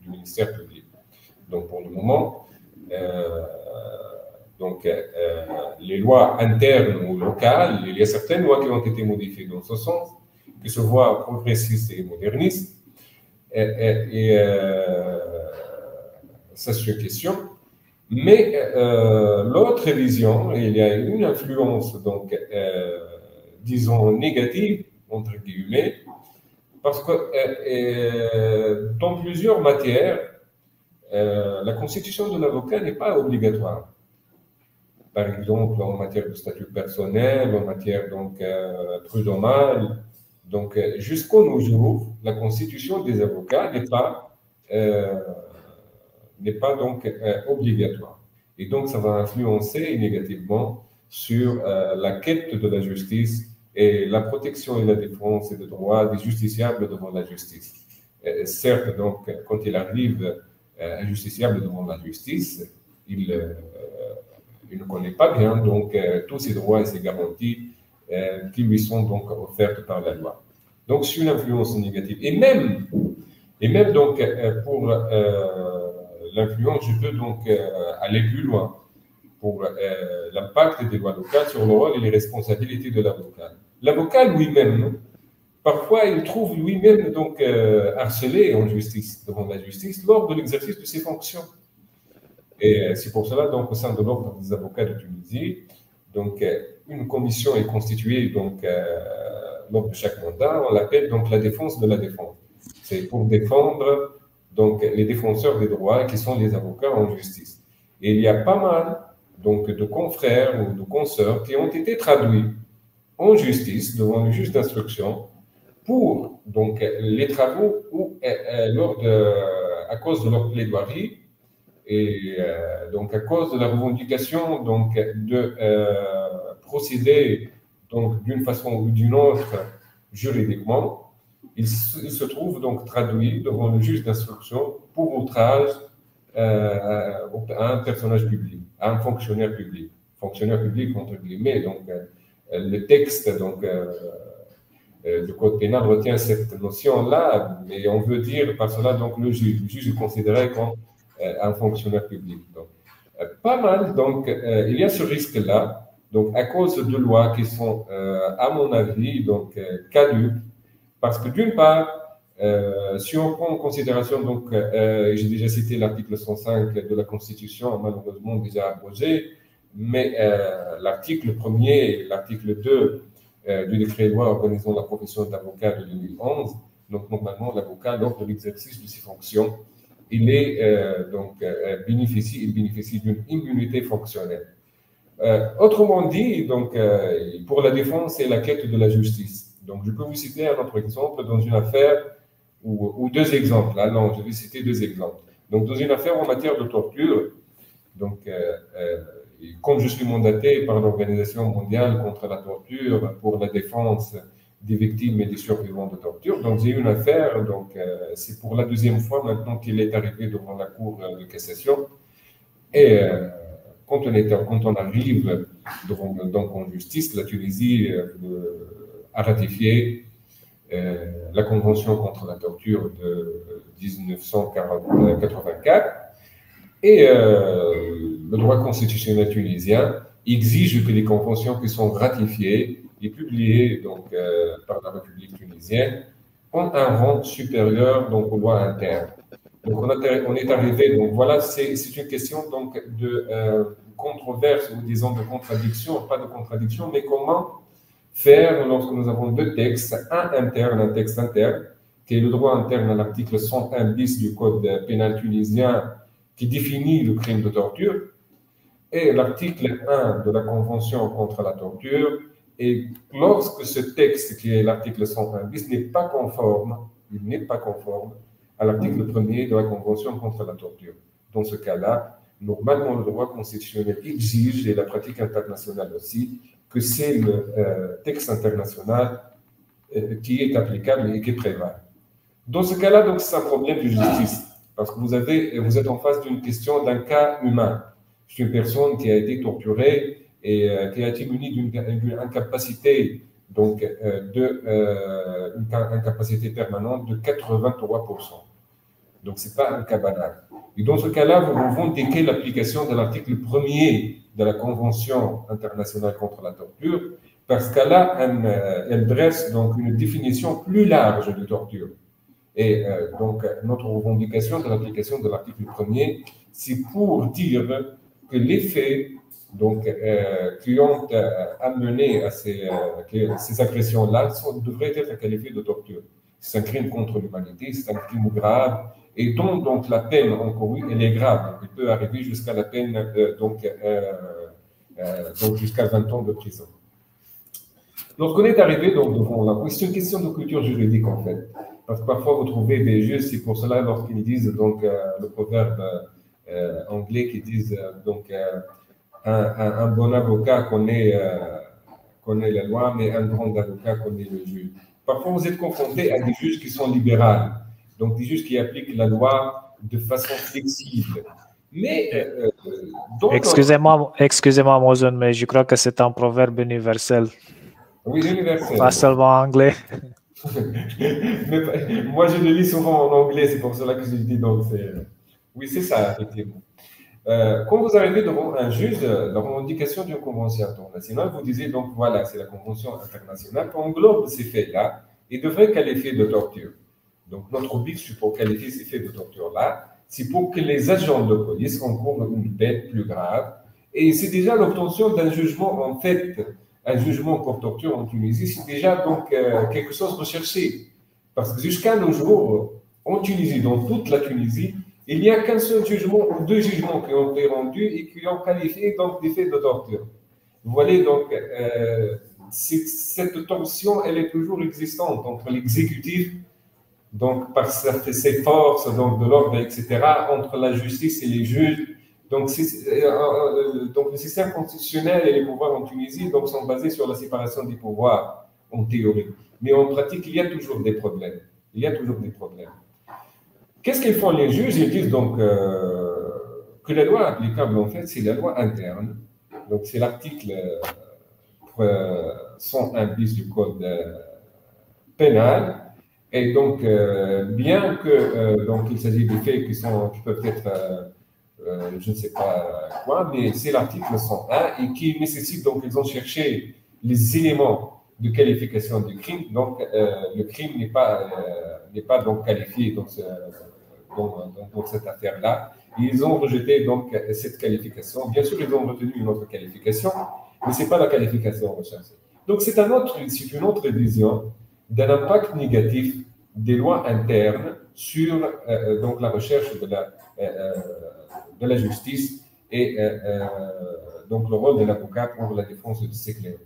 [SPEAKER 2] ministère public. Donc, pour le moment, les lois internes ou locales, il y a certaines lois qui ont été modifiées dans ce sens, qui se voient progressistes et modernistes. Ça, c'est une question. Mais l'autre vision, il y a une influence, donc, disons, négative, entre guillemets, parce que dans plusieurs matières, la constitution de l'avocat n'est pas obligatoire. Par exemple, en matière de statut personnel, en matière donc prud'homale. Donc, jusqu'au nos jours, la constitution des avocats n'est pas donc obligatoire. Et donc, ça va influencer négativement sur la quête de la justice et la protection et la défense des droits des justiciables devant la justice. Certes, donc, quand il arrive un justiciable devant la justice, il ne connaît pas bien donc tous ses droits et ses garanties qui lui sont donc offertes par la loi. Donc, c'est une influence négative. Et même donc pour l'influence, je peux donc aller plus loin pour l'impact des lois locales sur le rôle et les responsabilités de l'avocat. L'avocat lui-même, parfois, il trouve lui-même donc harcelé en justice, devant la justice, lors de l'exercice de ses fonctions. Et c'est pour cela, donc, au sein de l'Ordre des avocats de Tunisie, donc, une commission est constituée donc, lors de chaque mandat, on l'appelle donc la défense de la défense. C'est pour défendre donc, les défenseurs des droits qui sont les avocats en justice. Et il y a pas mal donc, de confrères ou de consoeurs qui ont été traduits en justice devant le juge d'instruction pour donc, les travaux ou à cause de leur plaidoirie et donc à cause de la revendication donc, de procéder donc, d'une façon ou d'une autre juridiquement, il se trouve donc traduit devant le juge d'instruction pour outrage à un personnage public, à un fonctionnaire public entre guillemets. Donc, le texte donc, du code pénal retient cette notion-là, mais on veut dire par cela donc le juge est considéré comme un fonctionnaire public. Donc, pas mal. Donc, il y a ce risque-là. Donc, à cause de lois qui sont, à mon avis, donc caduques, parce que d'une part, si on prend en considération, donc, j'ai déjà cité l'article 105 de la Constitution, malheureusement déjà abrogé, mais l'article 1er et l'article 2 du décret-loi organisant la profession d'avocat de 2011, donc normalement l'avocat, lors de l'exercice de ses fonctions, il bénéficie d'une immunité fonctionnelle. Autrement dit, donc, pour la défense et la quête de la justice. Donc, je peux vous citer un autre exemple dans une affaire, ou deux exemples. Ah non, je vais citer deux exemples. Donc, dans une affaire en matière de torture, donc, comme je suis mandaté par l'Organisation mondiale contre la torture pour la défense des victimes et des survivants de torture, donc j'ai eu une affaire, donc c'est pour la deuxième fois maintenant qu'il est arrivé devant la Cour de cassation. Et quand on arrive donc en justice, la Tunisie a ratifié la Convention contre la torture de 1984 et le droit constitutionnel tunisien exige que les conventions qui sont ratifiées et publiées donc, par la République tunisienne ont un rang supérieur donc, aux lois internes. Donc on est arrivé, donc voilà, c'est une question donc, de controverse ou disons de contradiction, pas de contradiction, mais comment faire lorsque nous avons deux textes, un texte interne, qui est le droit interne à l'article 101 bis du Code pénal tunisien qui définit le crime de torture, et l'article 1 de la Convention contre la torture. Et lorsque ce texte, qui est l'article 101 bis, n'est pas conforme, il n'est pas conforme à l'article 1er de la Convention contre la torture. Dans ce cas-là, normalement, le droit constitutionnel exige, et la pratique internationale aussi, que c'est le texte international qui est applicable et qui prévaut. Dans ce cas-là, donc, c'est un problème de justice, parce que vous êtes en face d'une question d'un cas humain. C'est une personne qui a été torturée et qui a été munie d'une incapacité, donc une incapacité permanente de 83%. Donc, ce n'est pas un cas banal. Et dans ce cas-là, vous revendiquez l'application de l'article 1er de la Convention internationale contre la torture, parce qu'elle elle dresse donc une définition plus large de torture. Et donc, notre revendication de l'application de l'article 1er, c'est pour dire que les faits donc, qui ont amené à ces agressions-là devraient être qualifiés de torture. C'est un crime contre l'humanité, c'est un crime grave, et dont donc, la peine encourue, elle est grave. Donc, il peut arriver jusqu'à la peine, donc jusqu'à 20 ans de prison. Lorsqu'on est arrivé donc, devant la c'est une question de culture juridique en fait. Parce que parfois vous trouvez des juges, c'est pour cela lorsqu'ils disent donc le proverbe anglais qui disent donc un bon avocat connaît la loi, mais un grand avocat connaît le juge. Parfois vous êtes confronté à des juges qui sont libéraux, donc des juges qui appliquent la loi de façon flexible. Mais
[SPEAKER 1] excusez-moi, Mozon, mais je crois que c'est un proverbe universel.
[SPEAKER 2] Oui, universel.
[SPEAKER 1] Pas seulement anglais.
[SPEAKER 2] Mais, moi, je le lis souvent en anglais, c'est pour cela que je dis donc. Oui, c'est ça, effectivement. Quand vous arrivez devant un juge, la revendication d'une convention internationale, vous disiez donc voilà, c'est la convention internationale qui englobe ces faits-là et devrait qualifier de torture. Donc, notre but, c'est pour qualifier ces faits de torture-là, c'est pour que les agents de police encourent une peine plus grave. Et c'est déjà l'obtention d'un jugement, en fait, un jugement pour torture en Tunisie, c'est déjà donc quelque chose recherché. Parce que jusqu'à nos jours, en Tunisie, dans toute la Tunisie, il n'y a qu'un seul jugement ou deux jugements qui ont été rendus et qui ont qualifié donc des faits de torture. Vous voyez donc, cette tension, elle est toujours existante entre l'exécutif, donc par ses forces donc, de l'ordre, etc., entre la justice et les juges. Donc, le système constitutionnel et les pouvoirs en Tunisie donc, sont basés sur la séparation des pouvoirs, en théorie. Mais en pratique, il y a toujours des problèmes. Il y a toujours des problèmes. Qu'est-ce qu'ils font les juges? Ils disent donc que la loi applicable, en fait, c'est la loi interne. Donc, c'est l'article 101 bis du Code pénal. Et donc, bien que donc, il s'agit de faits qui peuvent être je ne sais pas quoi, mais c'est l'article 101 et qui nécessite, donc, ils ont cherché les éléments de qualification du crime. Donc, le crime n'est pas donc qualifié dans cette affaire-là. Ils ont rejeté donc cette qualification. Bien sûr, ils ont retenu une autre qualification, mais ce n'est pas la qualification recherchée. Donc, c'est une autre vision d'un impact négatif des lois internes sur donc la recherche de la justice et donc le rôle de l'avocat pour la défense de ses clients.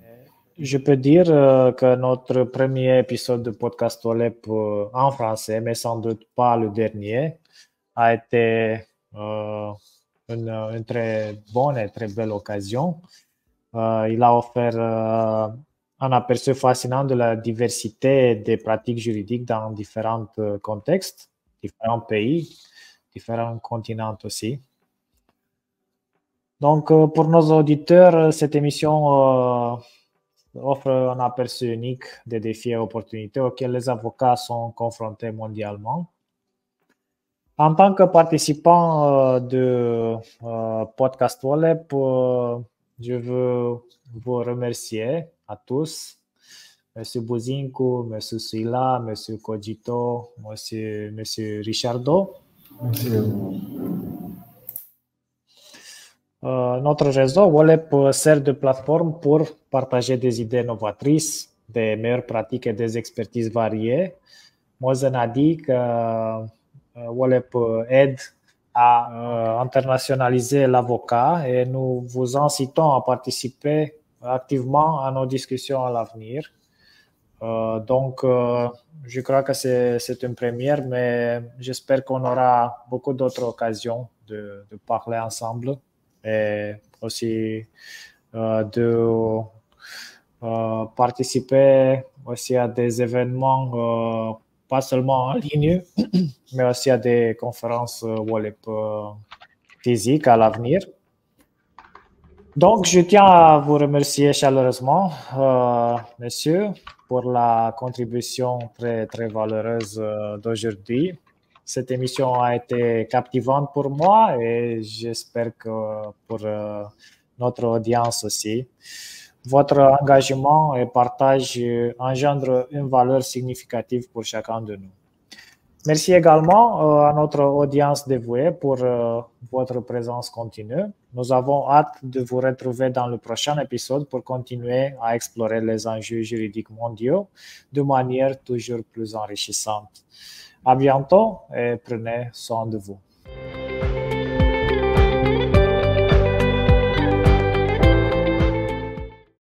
[SPEAKER 1] Je peux dire que notre premier épisode de Podcast OLEP en français, mais sans doute pas le dernier, a été une très bonne et très belle occasion. Il a offert un aperçu fascinant de la diversité des pratiques juridiques dans différents contextes, différents pays, différents continents aussi. Donc, pour nos auditeurs, cette émission offre un aperçu unique des défis et opportunités auxquels les avocats sont confrontés mondialement. En tant que participant de Podcast OLEP, je veux vous remercier à tous, Monsieur Bouzinkou, Monsieur Suila, Monsieur Cogito, Monsieur Richardo.
[SPEAKER 2] Merci à vous.
[SPEAKER 1] Notre réseau OLEP sert de plateforme pour partager des idées novatrices, des meilleures pratiques et des expertises variées. Mozen a dit que OLEP aide à internationaliser l'avocat et nous vous incitons à participer activement à nos discussions à l'avenir. Donc, je crois que c'est une première, mais j'espère qu'on aura beaucoup d'autres occasions de parler ensemble et aussi de participer aussi à des événements, pas seulement en ligne, mais aussi à des conférences OLEP physiques à l'avenir. Donc, je tiens à vous remercier chaleureusement, messieurs, pour la contribution très, très valeureuse d'aujourd'hui. Cette émission a été captivante pour moi et j'espère que pour notre audience aussi. Votre engagement et partage engendrent une valeur significative pour chacun de nous. Merci également à notre audience dévouée pour votre présence continue. Nous avons hâte de vous retrouver dans le prochain épisode pour continuer à explorer les enjeux juridiques mondiaux de manière toujours plus enrichissante. À bientôt et prenez soin de vous.